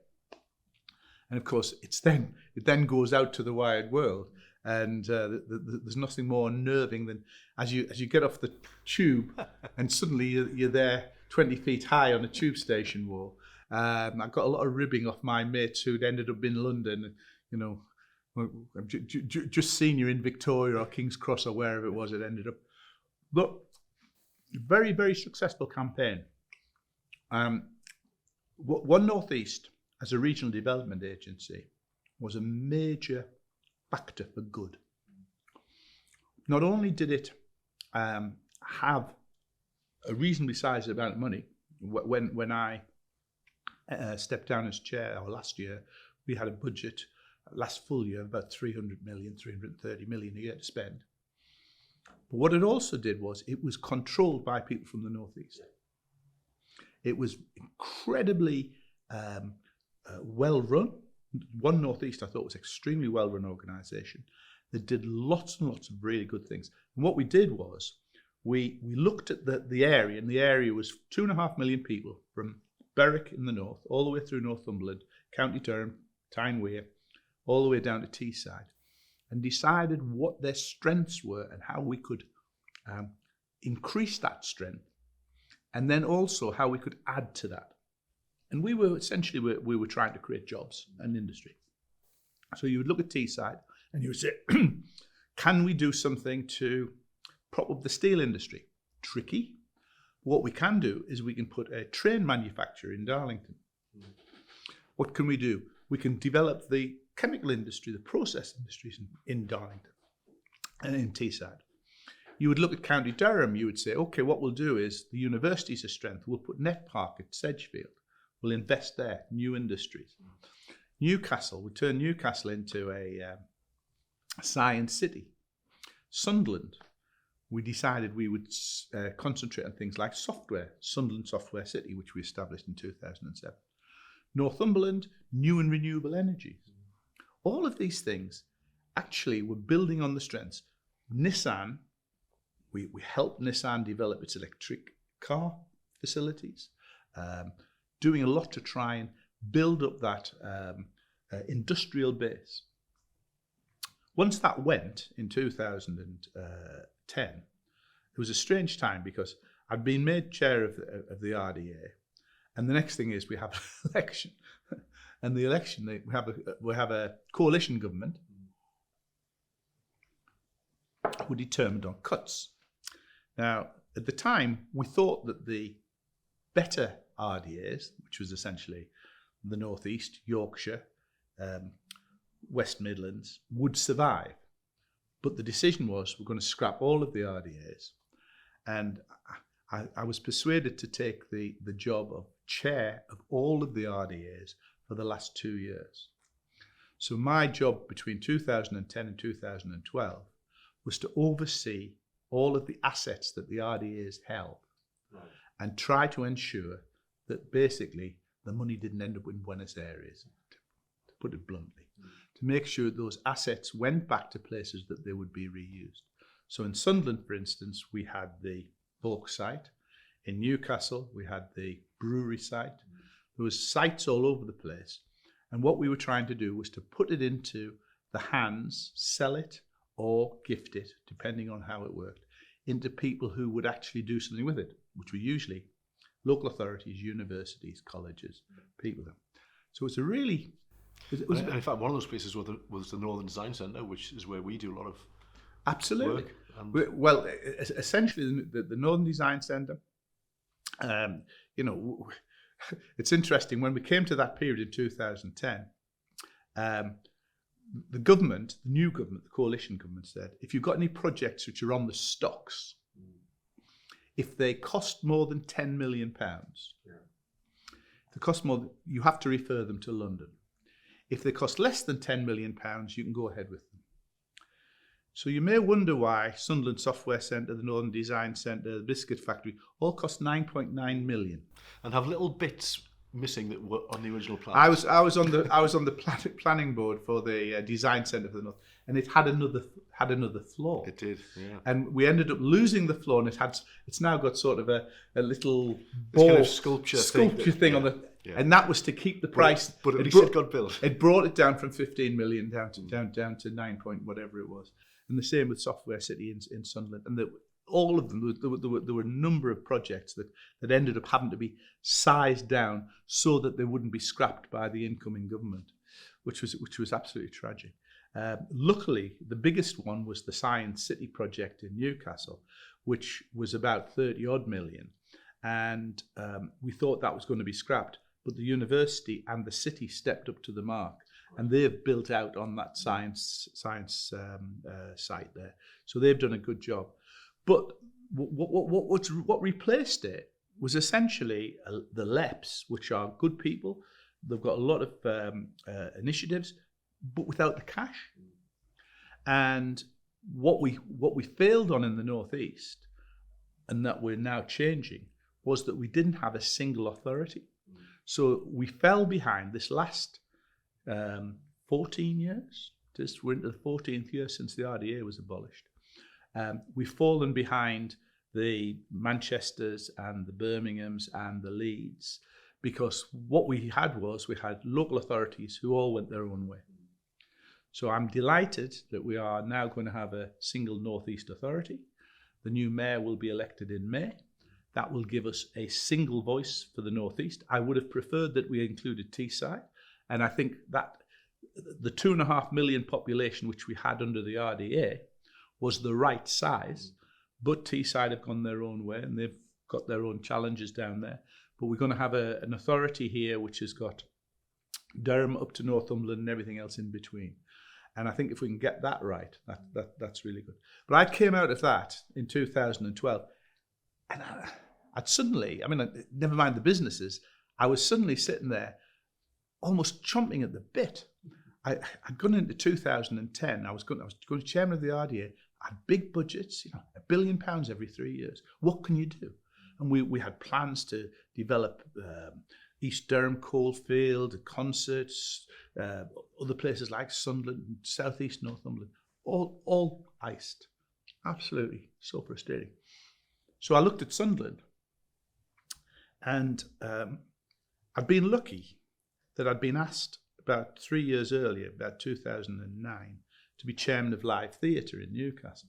And of course it then goes out to the wide world, and there's nothing more unnerving than as you get off the tube and suddenly you're there 20 feet high on a tube station wall. I got a lot of ribbing off my mates who'd ended up in London, just seen you in Victoria or King's Cross or wherever it was it ended up. But very, very successful campaign. One North East, as a regional development agency, was a major factor for good. Not only did it have a reasonably sized amount of money, when I stepped down as chair, or last year, we had a budget last full year, about 300 million, 330 million a year to spend. But what it also did was it was controlled by people from the North East. It was incredibly well run. One North East, I thought, was extremely well run organisation that did lots and lots of really good things. And what we did was we looked at the area, and the area was 2.5 million people from Berwick in the north, all the way through Northumberland, County Durham, Tyne Wear, all the way down to Teesside, and decided what their strengths were and how we could increase that strength, and then also how we could add to that. And we were trying to create jobs and industry. So you would look at Teesside and you would say, can we do something to prop up the steel industry? Tricky. What we can do is we can put a train manufacturer in Darlington. What can we do? We can develop the chemical industry, the process industries in Darlington and in Teesside. You would look at County Durham, you would say, okay, what we'll do is the university's a strength. We'll put Net Park at Sedgefield. We'll invest there, new industries. Newcastle, we turn Newcastle into a science city. Sunderland, we decided we would concentrate on things like software, Sunderland Software City, which we established in 2007. Northumberland, new and renewable energies. all of these things actually were building on the strengths. Nissan, we helped Nissan develop its electric car facilities, doing a lot to try and build up that industrial base. Once that went in 2010, it was a strange time because I'd been made chair of the RDA, and the next thing is we have an election, and the election we have a coalition government who determined on cuts. Now, at the time, we thought that the better RDAs, which was essentially the North East, Yorkshire, West Midlands, would survive. But the decision was we're going to scrap all of the RDAs. And I was persuaded to take the job of chair of all of the RDAs for the last 2 years. So my job between 2010 and 2012 was to oversee all of the assets that the RDAs held, right, and try to ensure that basically the money didn't end up in Buenos Aires, to put it bluntly, to make sure those assets went back to places that they would be reused. So in Sunderland, for instance, we had the Volk site. In Newcastle, we had the brewery site. There was sites all over the place. And what we were trying to do was to put it into the hands, sell it, or gift it, depending on how it worked, into people who would actually do something with it, which were usually local authorities, universities, colleges, people. So it's a really... And in fact, one of those places was the Northern Design Centre, which is where we do a lot of absolutely work. Well, essentially, the Northern Design Centre, it's interesting, when we came to that period in 2010, the government, the new government, the coalition government said, if you've got any projects which are on the stocks, if they cost more than £10 million, if they cost more, you have to refer them to London. If they cost less than £10 million, you can go ahead with them. So you may wonder why Sunderland Software Centre, the Northern Design Centre, the Biscuit Factory, all cost 9.9 million. And have little bits missing that were on the original plan. I was on the planning board for the design centre for the North, and it had another floor. It did, yeah. And we ended up losing the floor, and it's now got sort of a little kind of sculpture thing on the, and that was to keep the price. But at least it got built. It brought it down from 15 million down to 9 point whatever it was. And the same with Software City in Sunderland, and all of them, there were a number of projects that ended up having to be sized down so that they wouldn't be scrapped by the incoming government, which was absolutely tragic. Luckily, the biggest one was the Science City project in Newcastle, which was about 30 odd million. And we thought that was going to be scrapped, but the university and the city stepped up to the mark. And they've built out on that science site there. So they've done a good job. But what replaced it was essentially the LEPs, which are good people. They've got a lot of initiatives, but without the cash. And what we failed on in the Northeast, and that we're now changing, was that we didn't have a single authority. So we fell behind this last 14 years. We're into the 14th year since the RDA was abolished. We've fallen behind the Manchesters and the Birminghams and the Leeds, because what we had local authorities who all went their own way. So I'm delighted that we are now going to have a single Northeast authority. The new mayor will be elected in May. That will give us a single voice for the Northeast. I would have preferred that we included Teesside, and I think that the 2.5 million population which we had under the RDA was the right size, but Teesside have gone their own way and they've got their own challenges down there. But we're going to have an authority here which has got Durham up to Northumberland and everything else in between. And I think if we can get that right, that's really good. But I came out of that in 2012, and I'd suddenly, never mind the businesses, I was suddenly sitting there almost chomping at the bit. I'd gone into 2010. I was going to chairman of the RDA. I had big budgets, £1 billion every 3 years. What can you do? And we had plans to develop East Durham, Coalfield, concerts, other places like Sunderland, southeast Northumberland, all iced. Absolutely so frustrating. So I looked at Sunderland, and I'd been lucky that I'd been asked about 3 years earlier, about 2009, to be chairman of Live Theatre in Newcastle.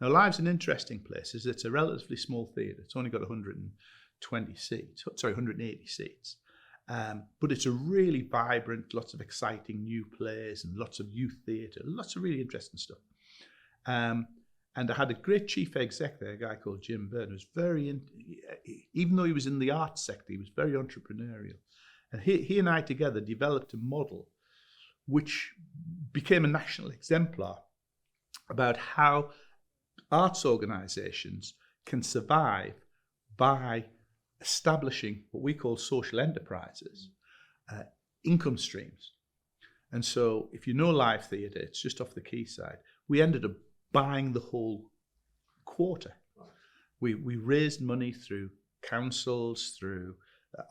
Now, Live's an interesting place. It's a relatively small theatre. It's only got 180 seats. But it's a really vibrant, lots of exciting new plays and lots of youth theatre, lots of really interesting stuff. And I had a great chief exec there, a guy called Jim Byrne, who was even though he was in the arts sector, he was very entrepreneurial. And he and I together developed a model which became a national exemplar about how arts organisations can survive by establishing what we call social enterprises, income streams. And so if you know Live Theatre, it's just off the quayside. We ended up buying the whole quarter. We raised money through councils, through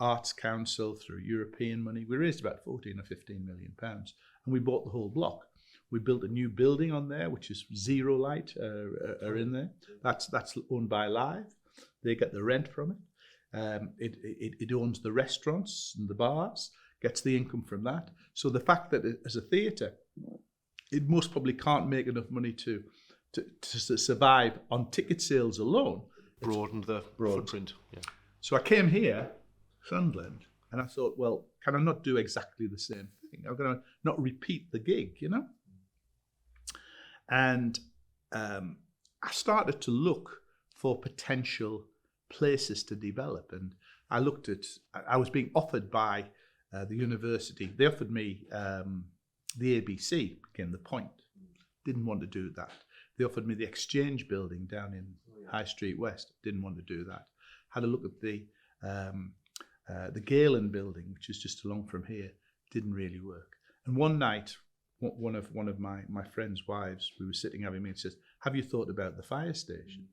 Arts Council, through European money. We raised about 14 or 15 million pounds, and we bought the whole block. We built a new building on there, which is Zero Light are in there. That's owned by Live. They get the rent from it. It owns the restaurants and the bars, gets the income from that. So the fact that as a theatre, it most probably can't make enough money to survive on ticket sales alone. Broadened the footprint. Yeah. So I came here, Sunderland, and I thought, well, can I not do exactly the same thing? I'm going to not repeat the gig, you know? And I started to look for potential places to develop. And I was being offered by the university. They offered me the ABC, became the Point. Didn't want to do that. They offered me the Exchange building down in High Street West. Didn't want to do that. Had a look at the Galen building, which is just along from here. Didn't really work. And one night, one of my friend's wives, we were sitting having a meeting, says, "Have you thought about the fire station?"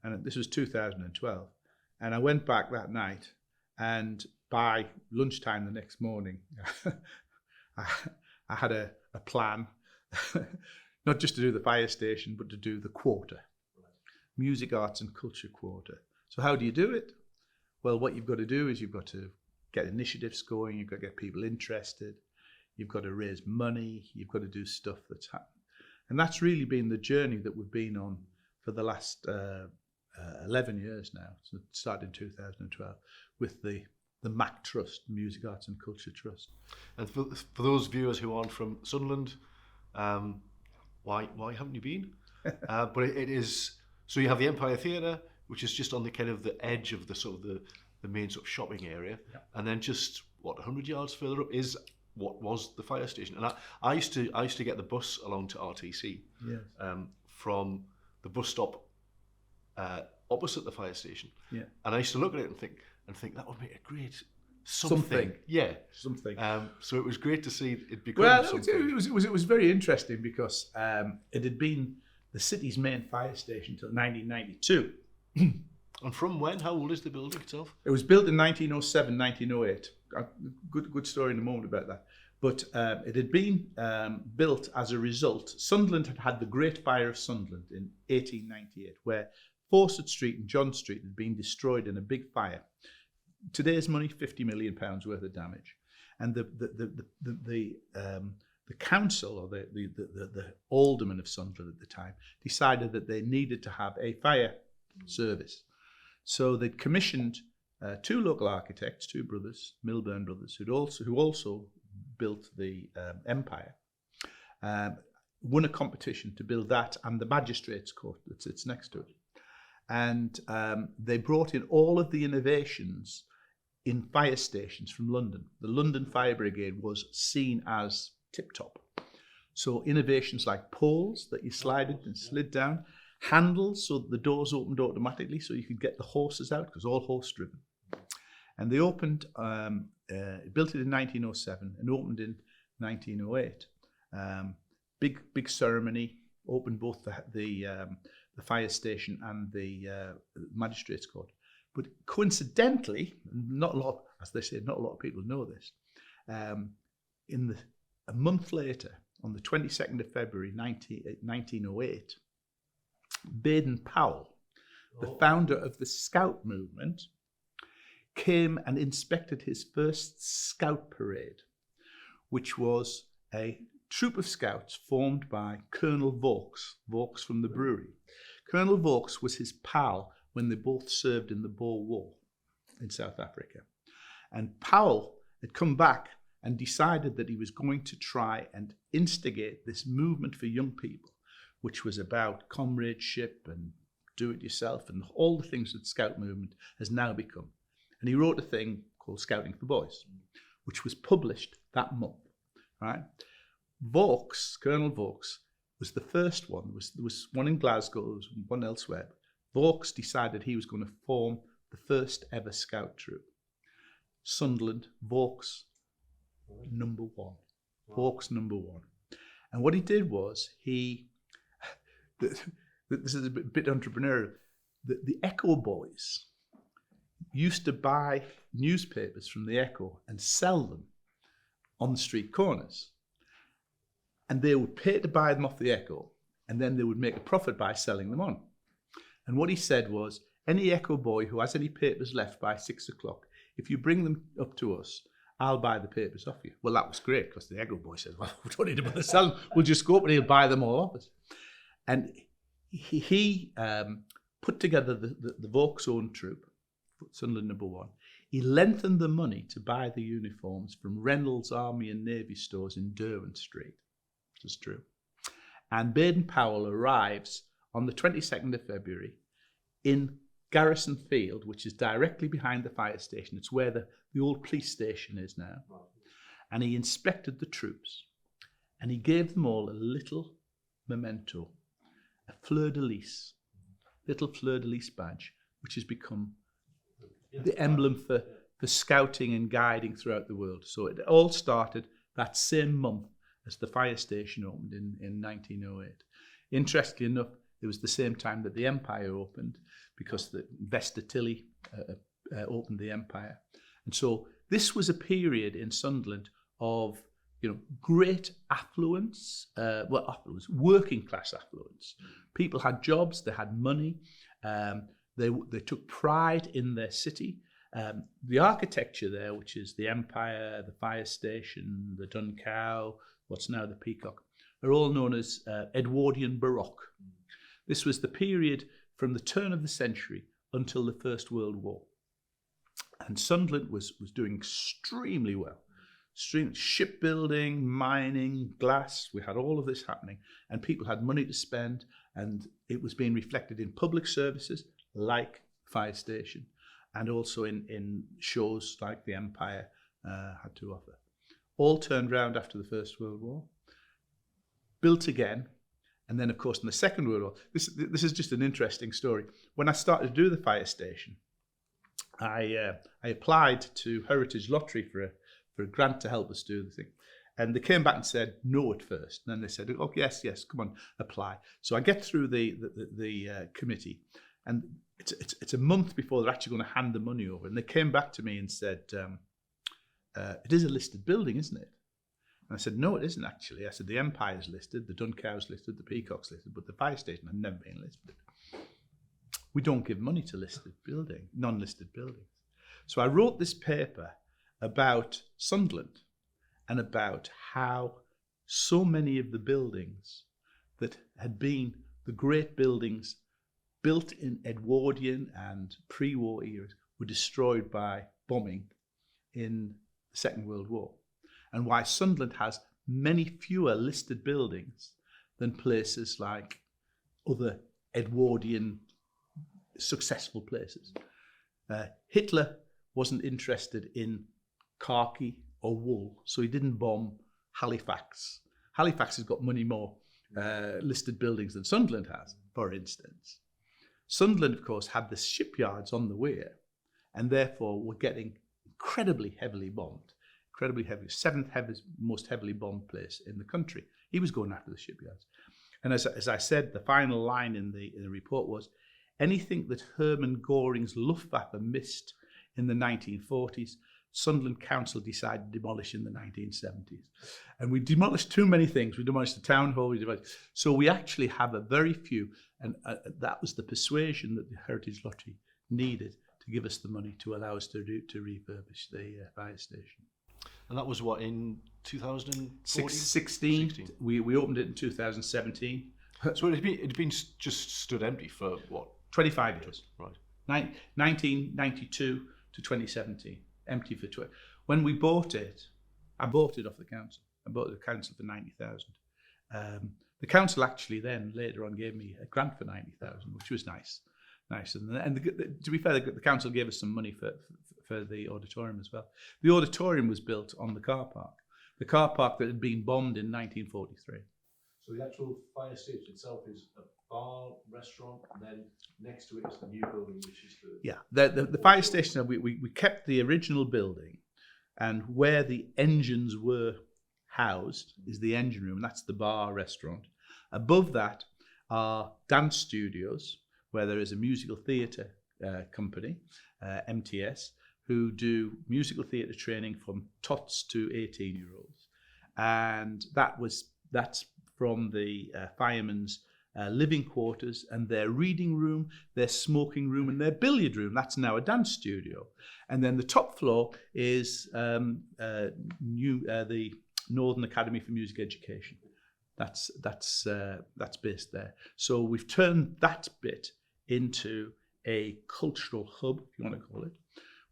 And this was 2012. And I went back that night, and by lunchtime the next morning, I had a plan, not just to do the fire station, but to do the quarter, music, arts and culture quarter. So how do you do it? Well, what you've got to do is you've got to get initiatives going, you've got to get people interested, you've got to raise money, you've got to do stuff that's happened. And that's really been the journey that we've been on for the last 11 years now. So it started in 2012 with the MAC Trust, Music, Arts and Culture Trust. And for those viewers who aren't from Sunderland, why haven't you been? But it is, so you have the Empire Theatre, which is just on the kind of the edge of the sort of the main sort of shopping area, yeah. And then just 100 yards further up is what was the fire station. And I used to get the bus along to RTC, yes. From the bus stop opposite the fire station, yeah. And I used to look at it and think that would make a great something. Yeah, something. So it was great to see it become something. It was very interesting because it had been the city's main fire station until 1992. And from when? How old is the building itself? It was built in 1907, 1908. Good story in a moment about that. But it had been built as a result. Sunderland had the Great Fire of Sunderland in 1898, where Fawcett Street and John Street had been destroyed in a big fire. Today's money, £50 million worth of damage. And the council, or the alderman of Sunderland at the time, decided that they needed to have a fire service. So they commissioned two local architects, two brothers, Milburn brothers, who also built the Empire, won a competition to build that and the Magistrates Court that sits next to it. And they brought in all of the innovations in fire stations from London. The London Fire Brigade was seen as tip-top. So innovations like poles that you slid down, handles so that the doors opened automatically so you could get the horses out, because all horse-driven. And they opened, built it in 1907 and opened in 1908. Big ceremony, opened both the fire station and the Magistrates Court. But coincidentally, not a lot, as they say, not a lot of people know this. A month later, on the 22nd of February 1908, Baden-Powell, the founder of the Scout movement, came and inspected his first Scout parade, which was a troop of scouts formed by Colonel Vaux from the brewery. Colonel Vaux was his pal when they both served in the Boer War in South Africa. And Powell had come back and decided that he was going to try and instigate this movement for young people, which was about comradeship and do-it-yourself and all the things that the Scout movement has now become. And he wrote a thing called Scouting for Boys, which was published that month, right? Vaux, Colonel Vaux, was the first one. There was one in Glasgow, there was one elsewhere. Vaux decided he was going to form the first ever Scout troop. Sunderland, Vaux, number one. Vaux, number one. And what he did was this is a bit entrepreneurial, the Echo boys used to buy newspapers from the Echo and sell them on the street corners. And they would pay to buy them off the Echo, and then they would make a profit by selling them on. And what he said was, any Echo boy who has any papers left by 6 o'clock, if you bring them up to us, I'll buy the papers off you. Well, that was great, because the Echo boy said, well, we don't need to bother selling them. We'll just go up and he'll buy them all off us. And he put together the Vaux own troop, Sunderland number one. He lengthened the money to buy the uniforms from Reynolds Army and Navy stores in Derwent Street. This is true. And Baden-Powell arrives on the 22nd of February in Garrison Field, which is directly behind the fire station. It's where the old police station is now. And he inspected the troops, and he gave them all a little memento, a fleur-de-lis, little fleur-de-lis badge, which has become the emblem for scouting and guiding throughout the world. So it all started that same month as the fire station opened in 1908. Interestingly enough, it was the same time that the Empire opened, because the Vesta Tilley opened the Empire. And so this was a period in Sunderland of great affluence, working class affluence. People had jobs, they had money, they took pride in their city. The architecture there, which is the Empire, the fire station, the Dun Cow, what's now the Peacock, are all known as Edwardian Baroque. This was the period from the turn of the century until the First World War. And Sunderland was doing extremely well. Shipbuilding, mining, glass, we had all of this happening, and people had money to spend, and it was being reflected in public services like fire station, and also in shows like the Empire had to offer. All turned round after the First World War, built again, and then of course in the Second World War, this is just an interesting story. When I started to do the fire station, I applied to Heritage Lottery for a grant to help us do the thing. And they came back and said no at first. And then they said, oh, yes, come on, apply. So I get through the committee, and it's a month before they're actually going to hand the money over. And they came back to me and said, it is a listed building, isn't it? And I said, no, it isn't actually. I said, the Empire's listed, the Dun Cow's listed, the Peacock's listed, but the fire station had never been listed. We don't give money to non-listed buildings. So I wrote this paper about Sunderland and about how so many of the buildings that had been the great buildings built in Edwardian and pre-war eras were destroyed by bombing in the Second World War, and why Sunderland has many fewer listed buildings than places like other Edwardian successful places. Hitler wasn't interested in khaki or wool, so he didn't bomb Halifax. Halifax has got many more listed buildings than Sunderland has, for instance. Sunderland, of course, had the shipyards on the weir, and therefore were getting incredibly heavily bombed. Seventh most heavily bombed place in the country. He was going after the shipyards. And as I said, the final line in the report was, anything that Hermann Göring's Luftwaffe missed in the 1940s, Sunderland Council decided to demolish in the 1970s. And we demolished too many things. We demolished the town hall. So we actually have a very few, and that was the persuasion that the Heritage Lottery needed to give us the money to allow us to refurbish the fire station. And that was what, in 2016? 16. We opened it in 2017. So it had been just stood empty for what? 25 years. Right. 1992 to 2017. Empty for 20. When we bought it, I bought it off the council. I bought the council for 90,000. The council actually then later on gave me a grant for 90,000, which was nice. And to be fair, the council gave us some money for the auditorium as well. The auditorium was built on the car park that had been bombed in 1943. So the actual fire station itself is a bar, restaurant, and then next to it is the new building, which is the... Yeah, the fire station, we kept the original building, and where the engines were housed is the engine room, that's the bar, restaurant. Above that are dance studios, where there is a musical theatre company, MTS, who do musical theatre training from tots to 18-year-olds. And that's from the firemen's living quarters, and their reading room, their smoking room, and their billiard room. That's now a dance studio. And then the top floor is the Northern Academy for Music Education. That's based there. So we've turned that bit into a cultural hub, if you want to call it.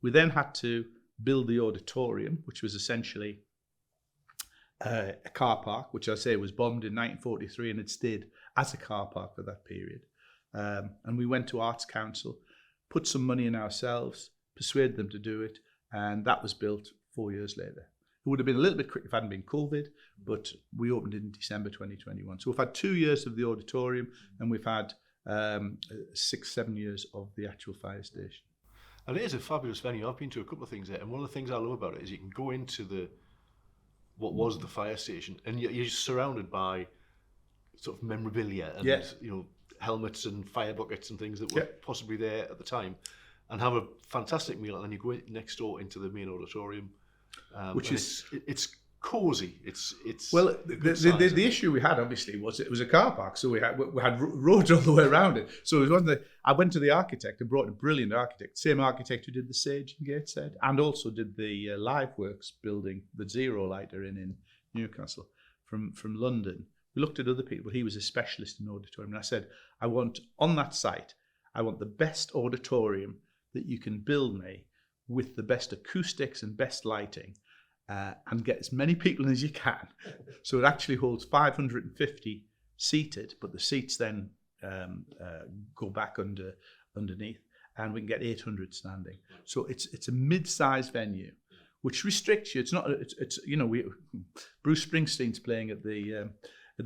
We then had to build the auditorium, which was essentially a car park, which I say was bombed in 1943, and it stayed as a car park for that period. And we went to Arts Council, put some money in ourselves, persuaded them to do it, and that was built 4 years later. It would have been a little bit quick if it hadn't been COVID, but we opened in December 2021. So we've had 2 years of the auditorium, and we've had 6-7 years of the actual fire station. And it is a fabulous venue. I've been to a couple of things there, and one of the things I love about it is you can go into what was the fire station, and you're surrounded by sort of memorabilia and helmets and fire buckets and things that were possibly there at the time, and have a fantastic meal, and then you go next door into the main auditorium, which is it's cosy. It's well, the issue we had obviously was it was a car park, so we had roads all the way around it. So it was I went to the architect and brought in a brilliant architect, same architect who did the Sage in Gateshead and also did the Live Works building, the Zero Lighter in Newcastle from London. We looked at other people, but he was a specialist in auditorium, and I said, I want on that site, I want the best auditorium that you can build me with the best acoustics and best lighting. And get as many people in as you can. So it actually holds 550 seated, but the seats then go back underneath, and we can get 800 standing. So it's a mid-sized venue, which restricts you. It's not. It's Bruce Springsteen's playing at the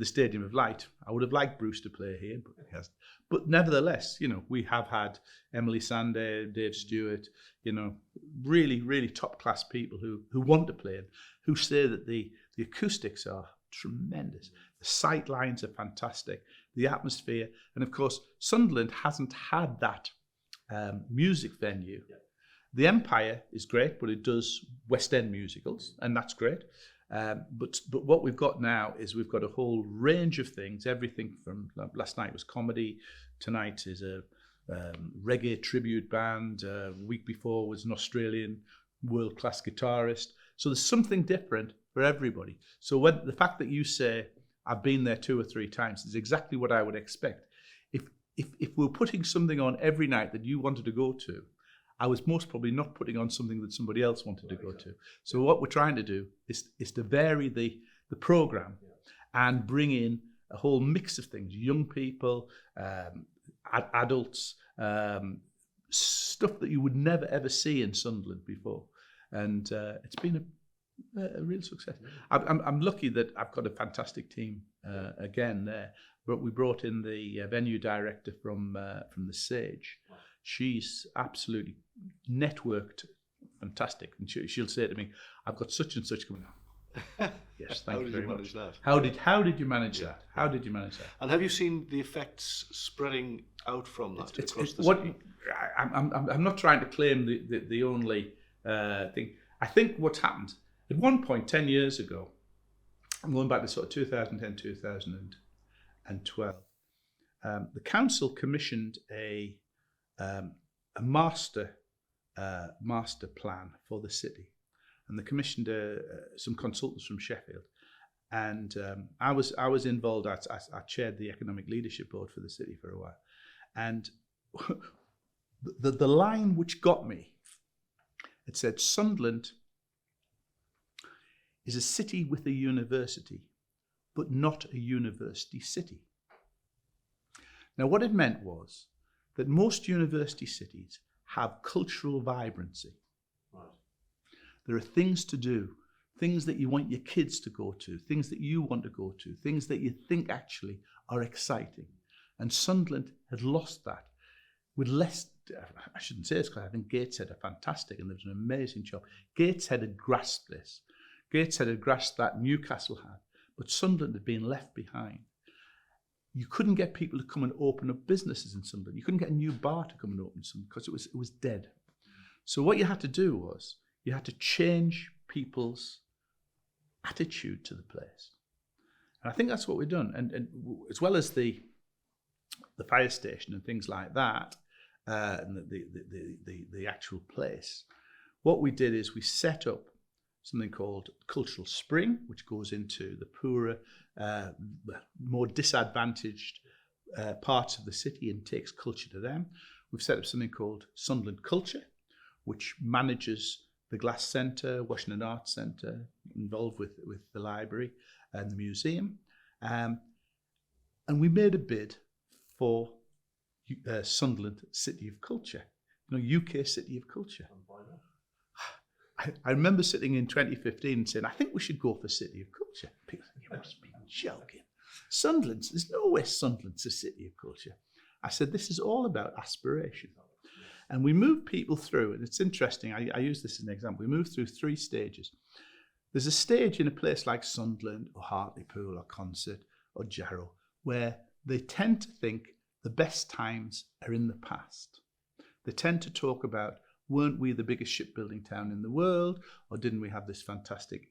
Stadium of Light. I would have liked Bruce to play here, but he hasn't. But nevertheless, we have had Emily Sandé, Dave Stewart, really, really top-class people who want to play and who say that the acoustics are tremendous. The sight lines are fantastic, the atmosphere. And of course, Sunderland hasn't had that music venue. Yeah. The Empire is great, but it does West End musicals, and that's great. But what we've got now is we've got a whole range of things, everything from last night was comedy, tonight is a reggae tribute band, week before was an Australian world-class guitarist. So there's something different for everybody. So when the fact that you say, I've been there 2 or 3 times, is exactly what I would expect. If we're putting something on every night that you wanted to go to, I was most probably not putting on something that somebody else wanted to go to. So what we're trying to do is to vary the program and bring in a whole mix of things, young people, adults, stuff that you would never ever see in Sunderland before. And it's been a real success. I'm lucky that I've got a fantastic team again there. But we brought in the venue director from the Sage. She's absolutely networked, fantastic, and she'll say to me, "I've got such and such coming up." Yes, thank you very much. How did you manage that? How did you manage that? And have you seen the effects spreading out from that across the city? I'm not trying to claim the only thing. I think what's happened, at one point 10 years ago, I'm going back to sort of 2010, 2012, the council commissioned a master plan for the city, and they commissioned some consultants from Sheffield, and I was involved. I chaired the economic leadership board for the city for a while, and the line which got me, it said, Sunderland is a city with a university, but not a university city. Now, what it meant was that most university cities have cultural vibrancy. Right. There are things to do, things that you want your kids to go to, things that you want to go to, things that you think actually are exciting. And Sunderland had lost that. With less, I shouldn't say this because I think Gateshead are fantastic and they've done an amazing job. Gateshead had grasped this. Gateshead had grasped that Newcastle had, but Sunderland had been left behind. You couldn't get people to come and open up businesses in Sunderland. You couldn't get a new bar to come and open Sunderland because it was dead. So what you had to do was you had to change people's attitude to the place. And I think that's what we've done. And as well as the fire station and things like that, and the actual place, what we did is we set up something called Cultural Spring, which goes into the poorer, more disadvantaged parts of the city and takes culture to them. We've set up something called Sunderland Culture, which manages the Glass Centre, Washington Arts Centre, involved with the library and the museum. And we made a bid for Sunderland City of Culture, UK City of Culture. I remember sitting in 2015 and saying, I think we should go for City of Culture. People said, you must be joking. Sunderland, there's no way Sunderland's a City of Culture. I said, this is all about aspiration. And we move people through, and it's interesting, I use this as an example, we move through 3 stages. There's a stage in a place like Sunderland or Hartlepool or Consett or Jarrow where they tend to think the best times are in the past. They tend to talk about, weren't we the biggest shipbuilding town in the world, or didn't we have this fantastic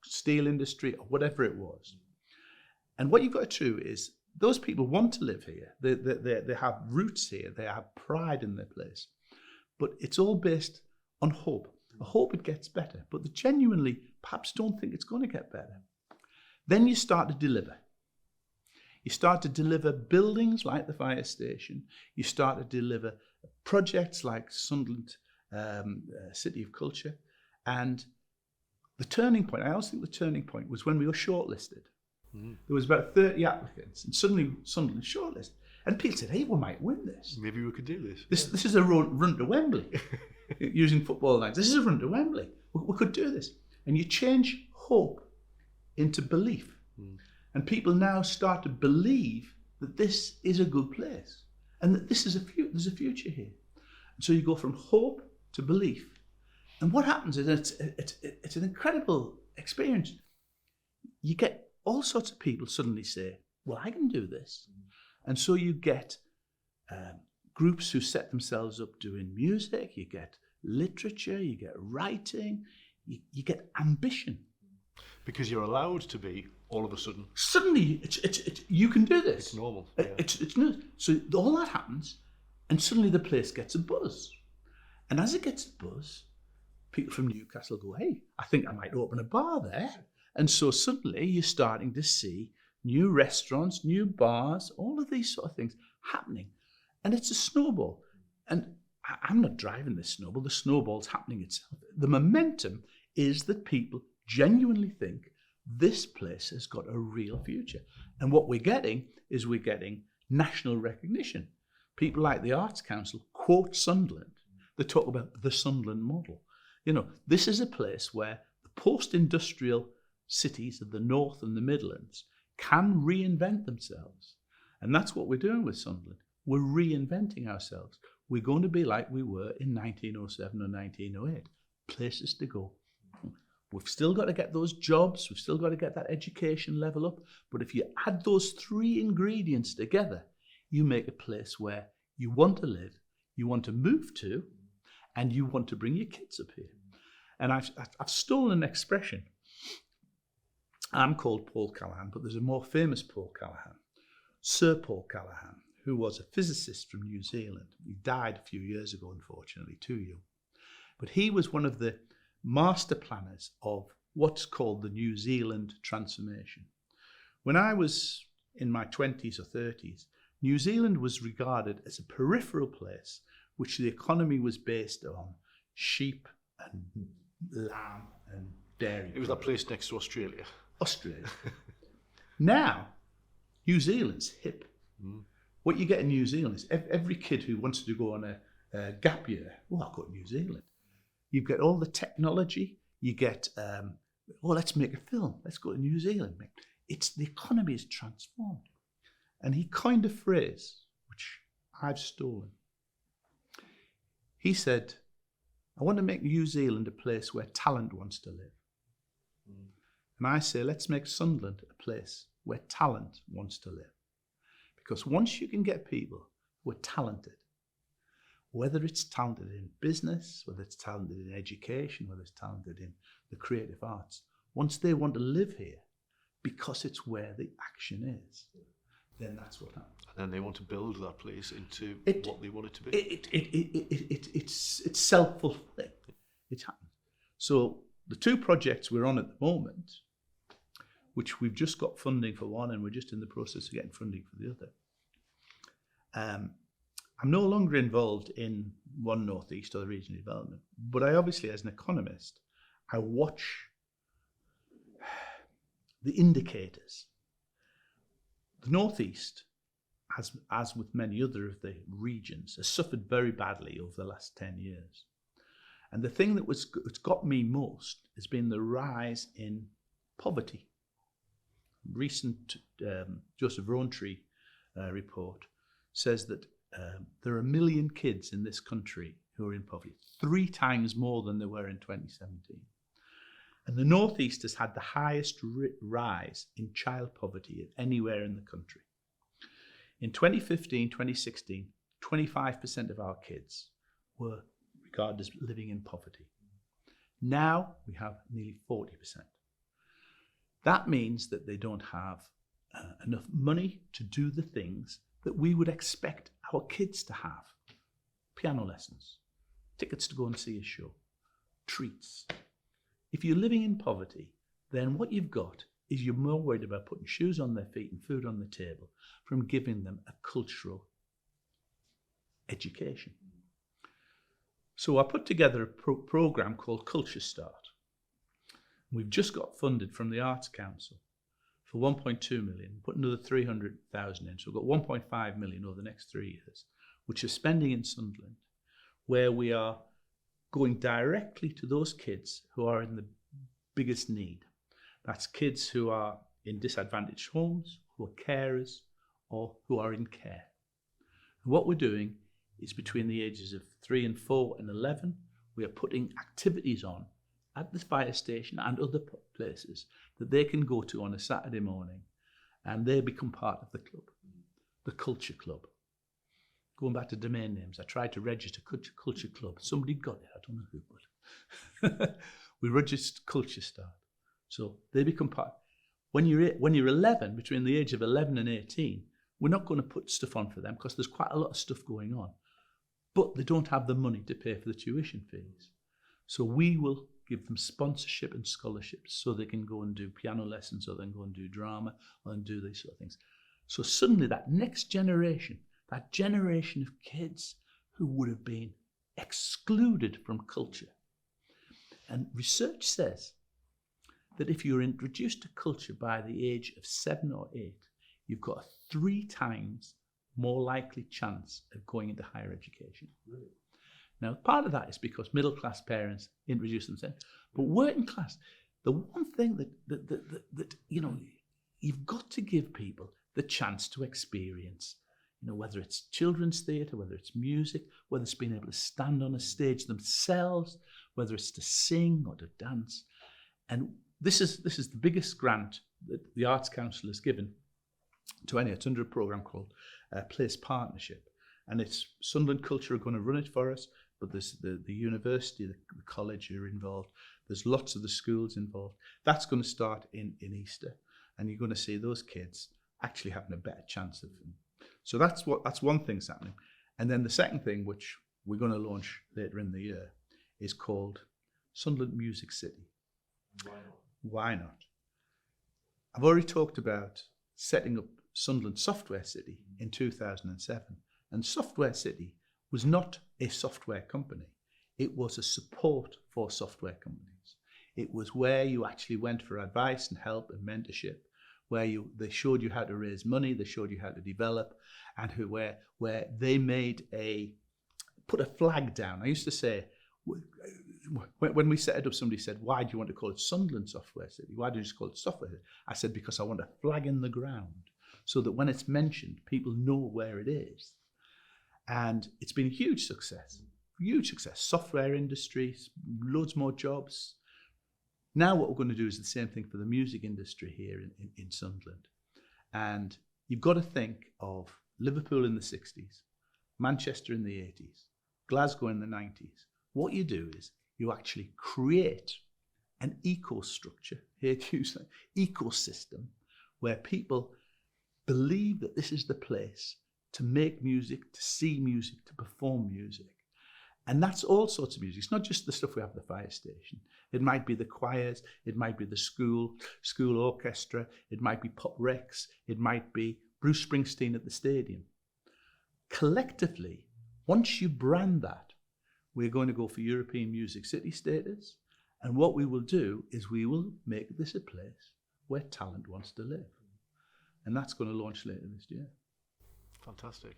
steel industry, or whatever it was. And what you've got to do is, those people want to live here. They have roots here. They have pride in their place. But it's all based on hope. I hope it gets better, but they genuinely perhaps don't think it's going to get better. Then you start to deliver. You start to deliver buildings like the fire station. You start to deliver projects like Sunderland City of Culture. And the turning point, I always think the turning point was when we were shortlisted. There was about 30 applicants, and suddenly Sunderland shortlisted. And people said, hey, we might win this. Maybe we could do this. This is a run to Wembley, using football lines. This is a run to Wembley. We could do this. And you change hope into belief. And people now start to believe that this is a good place and that this is there's a future here. And so you go from hope to belief. And what happens is it's an incredible experience. You get all sorts of people suddenly say, well, I can do this. And so you get groups who set themselves up doing music, you get literature, you get writing, you get ambition. Because you're allowed to be, all of a sudden. Suddenly, you can do this. It's normal. Yeah. It's new. So all that happens, and suddenly the place gets a buzz. And as it gets a buzz, people from Newcastle go, hey, I think I might open a bar there. And so suddenly you're starting to see new restaurants, new bars, all of these sort of things happening. And it's a snowball. And I'm not driving this snowball. The snowball's happening itself. The momentum is that people genuinely think this place has got a real future. And what we're getting is national recognition. People like the Arts Council quote Sunderland. They talk about the Sunderland model. This is a place where the post-industrial cities of the North and the Midlands can reinvent themselves. And that's what we're doing with Sunderland. We're reinventing ourselves. We're going to be like we were in 1907 or 1908. Places to go. We've still got to get those jobs. We've still got to get that education level up. But if you add those 3 ingredients together, you make a place where you want to live, you want to move to, and you want to bring your kids up here. And I've stolen an expression. I'm called Paul Callaghan, but there's a more famous Paul Callaghan, Sir Paul Callaghan, who was a physicist from New Zealand. He died a few years ago, unfortunately, too young. But he was one of the master planners of what's called the New Zealand transformation. When I was in my 20s or 30s, New Zealand was regarded as a peripheral place which the economy was based on sheep and lamb and dairy. It was that place next to Australia. Australia. Now, New Zealand's hip. What you get in New Zealand is every kid who wants to go on a gap year, I'll go to New Zealand. You get all the technology, you get, let's make a film, let's go to New Zealand. The economy is transformed. And he coined a phrase, which I've stolen. He said, I want to make New Zealand a place where talent wants to live. And I say, let's make Sunderland a place where talent wants to live. Because once you can get people who are talented, whether it's talented in business, whether it's talented in education, whether it's talented in the creative arts, once they want to live here, because it's where the action is, then that's what happens. And then they want to build that place into what they want it to be. It's self-fulfilling. It happens. So the two projects we're on at the moment, which we've just got funding for one and we're just in the process of getting funding for the other. I'm no longer involved in One North East or the regional development, but I obviously, as an economist, I watch the indicators. The North East, as with many other of the regions, has suffered very badly over the last 10 years. And the thing that's got me most has been the rise in poverty. Recent Joseph Rowntree report says that there are 1 million kids in this country who are in poverty, 3 times more than there were in 2017. And the North East has had the highest rise in child poverty anywhere in the country. In 2015, 2016, 25% of our kids were regarded as living in poverty. Now we have nearly 40%. That means that they don't have enough money to do the things that we would expect our kids to have. Piano lessons, tickets to go and see a show, treats. If you're living in poverty, then what you've got is you're more worried about putting shoes on their feet and food on the table from giving them a cultural education. So I put together a program called Culture Start. We've just got funded from the Arts Council for 1.2 million, put another 300,000 in. So we've got 1.5 million over the next 3 years, which is spending in Sunderland, where we are going directly to those kids who are in the biggest need. That's kids who are in disadvantaged homes, who are carers, or who are in care. And what we're doing is between the ages of 3 and 4 and 11, we are putting activities on at the fire station and other places that they can go to on a Saturday morning, and they become part of the club, the Culture Club. Going back to domain names, I tried to register Culture Club. Somebody got it, I don't know who, but we registered Culture Start. So they become part. When you're 11, between the age of 11 and 18, we're not going to put stuff on for them because there's quite a lot of stuff going on. But they don't have the money to pay for the tuition fees. So we will give them sponsorship and scholarships so they can go and do piano lessons or then go and do drama or then do these sort of things. So suddenly that next generation, that generation of kids who would have been excluded from culture. And research says that if you're introduced to culture by the age of 7 or 8, you've got a 3 times more likely chance of going into higher education. Really? Now, part of that is because middle-class parents introduce themselves. But working class, the one thing that you've got to give people the chance to experience, whether it's children's theatre, whether it's music, whether it's being able to stand on a stage themselves, whether it's to sing or to dance. And this is the biggest grant that the Arts Council has given to any. It's under a programme called Place Partnership. And it's Sunderland Culture are going to run it for us. but there's the university, the college are involved. There's lots of the schools involved. That's going to start in Easter, and you're going to see those kids actually having a better chance of them. So that's one thing that's happening. And then the second thing, which we're going to launch later in the year, is called Sunderland Music City. Why not? Why not? I've already talked about setting up Sunderland Software City in 2007. And Software City was not a software company. It was a support for software companies. It was where you actually went for advice and help and mentorship, where they showed you how to raise money, they showed you how to develop, and where they put a flag down. I used to say, when we set it up, somebody said, why do you want to call it Sunderland Software City? Why do you just call it Software City? I said, because I want a flag in the ground so that when it's mentioned, people know where it is. And it's been a huge success. Software industry, loads more jobs. Now what we're going to do is the same thing for the music industry here in Sunderland. And you've got to think of Liverpool in the 60s, Manchester in the 80s, Glasgow in the 90s. What you do is you actually create an eco-structure, here to use that, ecosystem, where people believe that this is the place to make music, to see music, to perform music. And that's all sorts of music. It's not just the stuff we have at the fire station. It might be the choirs, it might be the school orchestra, it might be pop recs, it might be Bruce Springsteen at the stadium. Collectively, once you brand that, we're going to go for European Music City status. And what we will do is we will make this a place where talent wants to live. And that's going to launch later this year. Fantastic.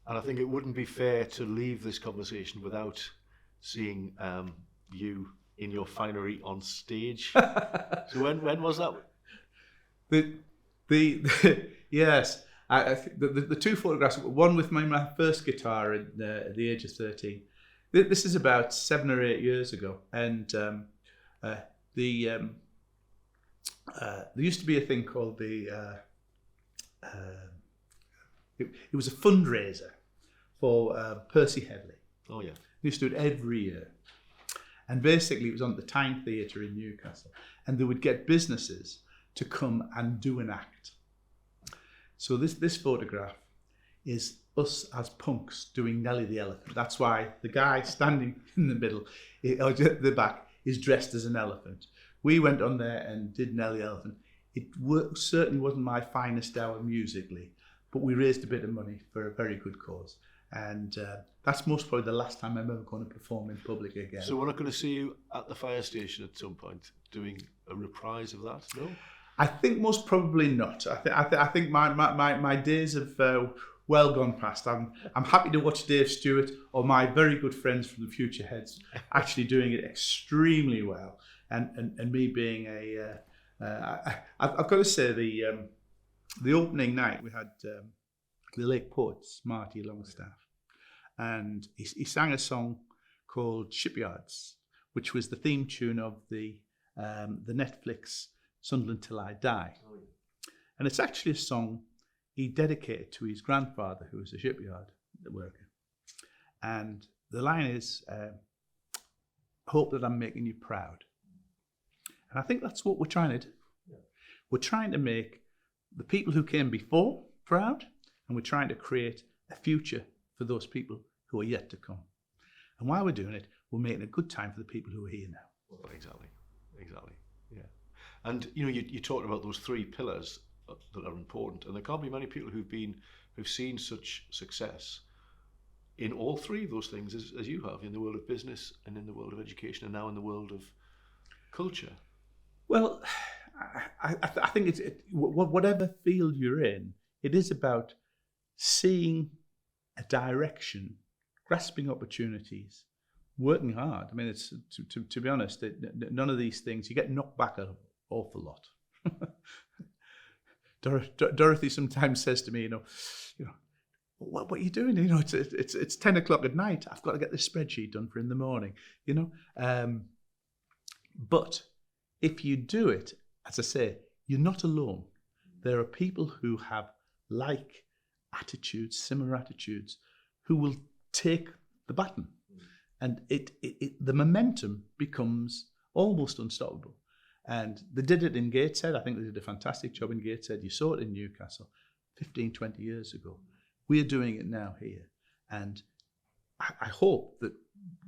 And I think it wouldn't be fair to leave this conversation without seeing you in your finery on stage. So when was that? Yes, I think the two photographs. One with my first guitar at the age of 13. This is about 7 or 8 years ago, and there used to be a thing called it was a fundraiser for Percy Headley. Oh yeah. They used to do it every year. And basically it was on the Tyne Theatre in Newcastle. And they would get businesses to come and do an act. So this photograph is us as punks doing Nelly the Elephant. That's why the guy standing in the middle, or at the back, is dressed as an elephant. We went on there and did Nelly the Elephant. It certainly wasn't my finest hour musically, but we raised a bit of money for a very good cause. And that's most probably the last time I'm ever going to perform in public again. So we're not going to see you at the fire station at some point doing a reprise of that, no? I think most probably not. I think my days have well gone past. I'm happy to watch Dave Stewart or my very good friends from the Future Heads actually doing it extremely well, and me being I've got to say the opening night we had the late poets Marty Longstaff, and he sang a song called Shipyards, which was the theme tune of the Netflix Sunderland Till I Die. Oh, yeah. And it's actually a song he dedicated to his grandfather, who was a shipyard worker. And the line is, hope that I'm making you proud. And I think that's what we're trying to do. Yeah. We're trying to make the people who came before proud, and we're trying to create a future for those people who are yet to come. And while we're doing it, we're making a good time for the people who are here now. Well, exactly, yeah. And you talked about those 3 pillars that are important, and there can't be many people who've seen such success in all 3 of those things as you have, in the world of business and in the world of education and now in the world of culture. Well, I think whatever field you're in, it is about seeing a direction, grasping opportunities, working hard. I mean, it's to be honest, none of these things, you get knocked back an awful lot. Dorothy sometimes says to me, what are you doing? It's 10 o'clock at night. I've got to get this spreadsheet done for in the morning. But if you do it, as I say, you're not alone. There are people who have like attitudes, similar attitudes, who will take the baton. And the momentum becomes almost unstoppable. And they did it in Gateshead. I think they did a fantastic job in Gateshead. You saw it in Newcastle 15, 20 years ago. We're doing it now here. And I hope that,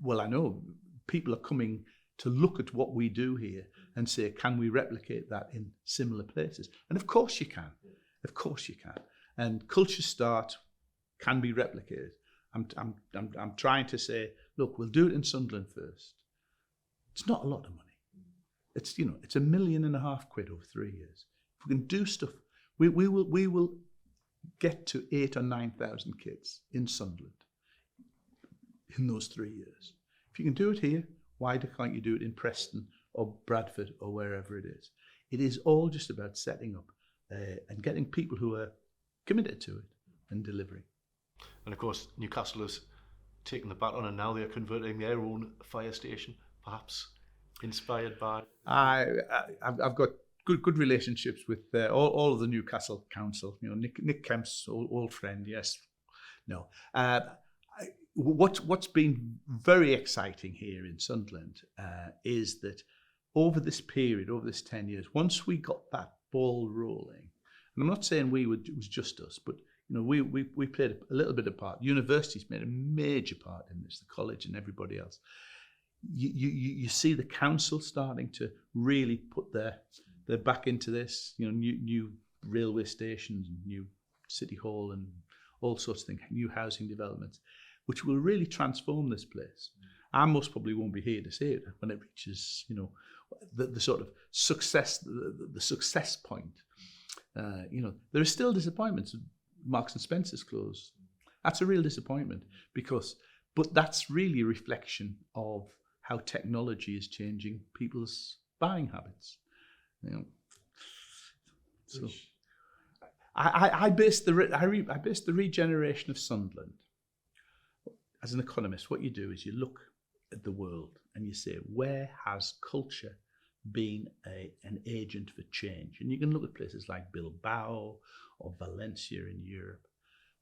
well, I know people are coming to look at what we do here and say, can we replicate that in similar places? And of course you can. Of course you can. And Culture Start can be replicated. I'm trying to say, look, we'll do it in Sunderland first. It's not a lot of money. It's, you know, it's £1.5 million over 3 years. If we can do stuff, we will get to 8,000 or 9,000 kids in Sunderland in those 3 years. If you can do it here, why can't you do it in Preston or Bradford or wherever it is? It is all just about setting up and getting people who are committed to it and delivering. And of course, Newcastle has taken the baton and now they're converting their own fire station, perhaps inspired by... I've got good relationships with all of the Newcastle Council. You know, Nick Kemp's old friend, yes. No. What's been very exciting here in Sunderland is that over this period, over this 10 years, once we got that ball rolling, and I'm not saying it was just us, but you know, we played a little bit of part. Universities made a major part in this, the college and everybody else. You see the council starting to really put their back into this. You know, new railway stations, new city hall, and all sorts of things, new housing developments, which will really transform this place. I most probably won't be here to see it when it reaches, you know, the sort of success, the success point. You know, there are still disappointments. Marks and Spencer's closed. That's a real disappointment but that's really a reflection of how technology is changing people's buying habits. You know, so I base the regeneration of Sunderland. As an economist, what you do is you look at the world and you say, where has culture been an agent for change? And you can look at places like Bilbao or Valencia in Europe.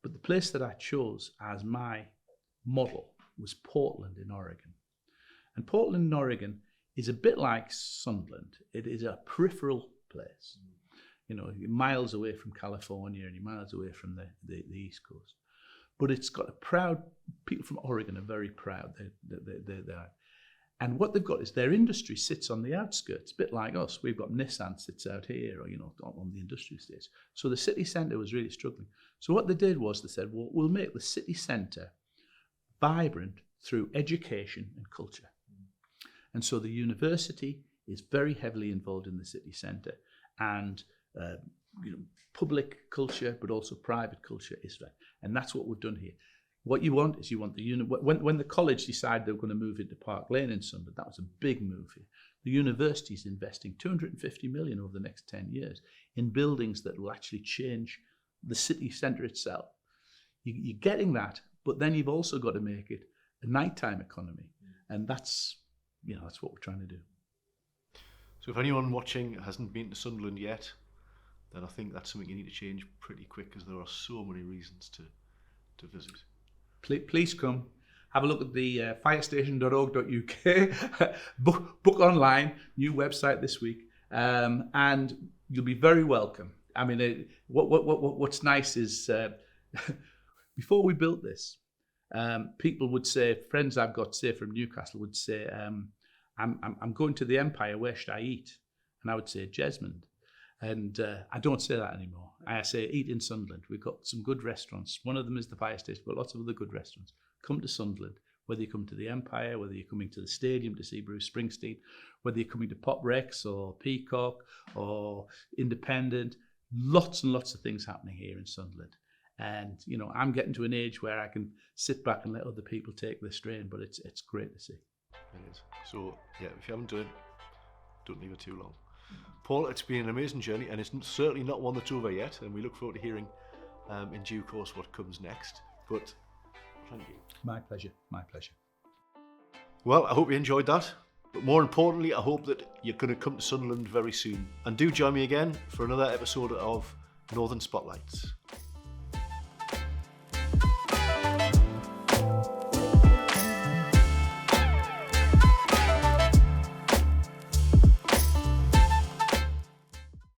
But the place that I chose as my model was Portland in Oregon. And Portland in Oregon is a bit like Sunderland. It is a peripheral place. You know, you're miles away from California and you're miles away from the East Coast. But it's got a proud, people from Oregon are very proud. They're and what they've got is their industry sits on the outskirts, a bit like us. We've got Nissan sits out here, or, you know, on the industrial estates. So the city centre was really struggling. So what they did was they said, well, we'll make the city centre vibrant through education and culture. And so the university is very heavily involved in the city centre, and you know, public culture, but also private culture is there. And that's what we've done here. What you want is when the college decided they were going to move into Park Lane in Sunderland, that was a big move here. The university is investing 250 million over the next 10 years in buildings that will actually change the city centre itself. You're getting that, but then you've also got to make it a nighttime economy, and that's what we're trying to do. So if anyone watching hasn't been to Sunderland yet, then I think that's something you need to change pretty quick, because there are so many reasons to visit. Please come, have a look at the firestation.org.uk, book online, new website this week, and you'll be very welcome. I mean, what's nice is before we built this, people would say, friends I've got, say from Newcastle, would say, I'm going to the Empire, where should I eat? And I would say, Jesmond. And I don't say that anymore. I say, eat in Sunderland. We've got some good restaurants. One of them is the Fire Station, but lots of other good restaurants. Come to Sunderland, whether you come to the Empire, whether you're coming to the stadium to see Bruce Springsteen, whether you're coming to Pop Rex or Peacock or Independent. Lots and lots of things happening here in Sunderland. And, you know, I'm getting to an age where I can sit back and let other people take the strain, but it's great to see. It is. So, yeah, if you haven't done it, don't leave it too long. Paul, it's been an amazing journey, and it's certainly not one that's over yet, and we look forward to hearing in due course what comes next. But thank you. My pleasure. My pleasure. Well, I hope you enjoyed that. But more importantly, I hope that you're going to come to Sunderland very soon. And do join me again for another episode of Northern Spotlights.